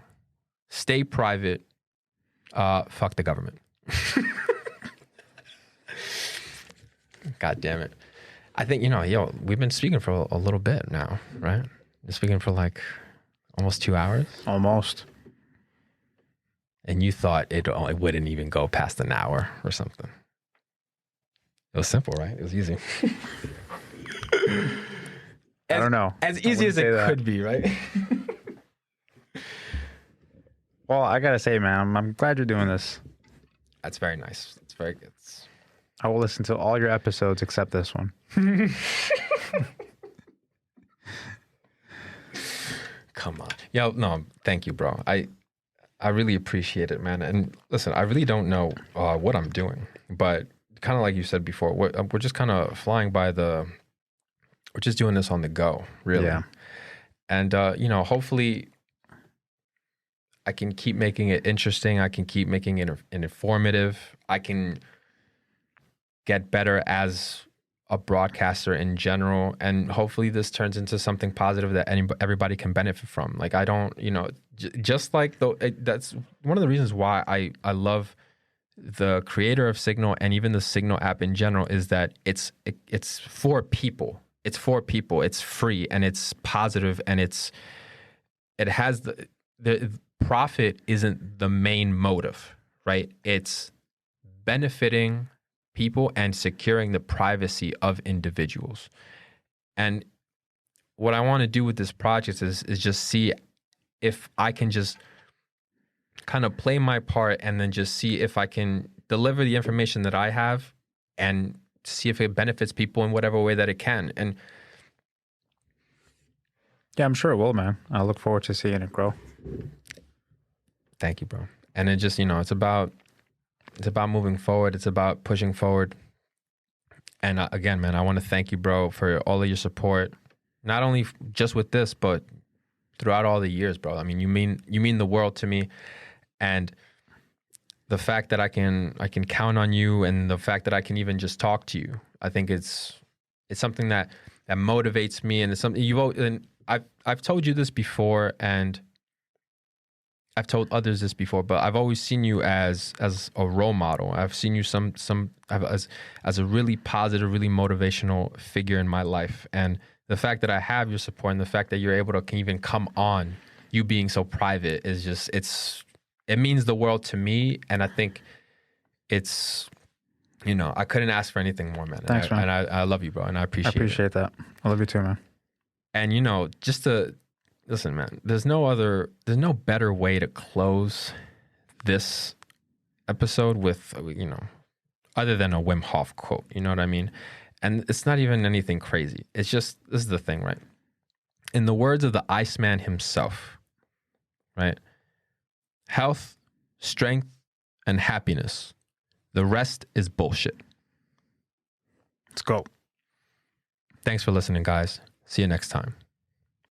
Stay private. Fuck the government. God damn it. I think, we've been speaking for a little bit now, right? We're speaking for like almost 2 hours. Almost. And you thought it wouldn't even go past an hour or something. It was simple, right? It was easy. I don't know. As easy as it could be, right? Well, I got to say, man, I'm glad you're doing this. That's very nice. That's very good. I will listen to all your episodes except this one. Come on. No, thank you, bro. I really appreciate it, man. And listen, I really don't know what I'm doing, but kind of like you said before, we're just kind of flying by we're just doing this on the go, really. Yeah. And, hopefully I can keep making it interesting. I can keep making it informative. I can get better as a broadcaster in general. And hopefully this turns into something positive that everybody can benefit from. Like, I don't, just like that's one of the reasons why I love the creator of Signal and even the Signal app in general is that it's for people. It's for people. It's free and it's positive and it has the profit isn't the main motive, right? It's benefiting people and securing the privacy of individuals. And what I want to do with this project is just see if I can just kind of play my part and then just see if I can deliver the information that I have and see if it benefits people in whatever way that it can. And yeah, I'm sure it will, man. I look forward to seeing it grow. Thank you, bro. And it just, it's about moving forward. It's about pushing forward. And again, man, I want to thank you, bro, for all of your support, not only just with this, but throughout all the years, bro. I mean, you mean the world to me. And the fact that I can count on you, and the fact that I can even just talk to you, I think it's something that motivates me, and it's something I've told you this before, and I've told others this before, but I've always seen you as a role model. I've seen you as a really positive, really motivational figure in my life, and the fact that I have your support, and the fact that you're able to can even come on, you being so private, is just it means the world to me. And I think it's, I couldn't ask for anything more, man. Thanks, man. And I love you, bro. And I appreciate it. That. I love you too, man. And, just to listen, man, there's no better way to close this episode with, other than a Wim Hof quote. You know what I mean? And it's not even anything crazy. It's just, this is the thing, right? In the words of the Iceman himself, right? Health, strength, and happiness. The rest is bullshit. Let's go. Thanks for listening, guys. See you next time.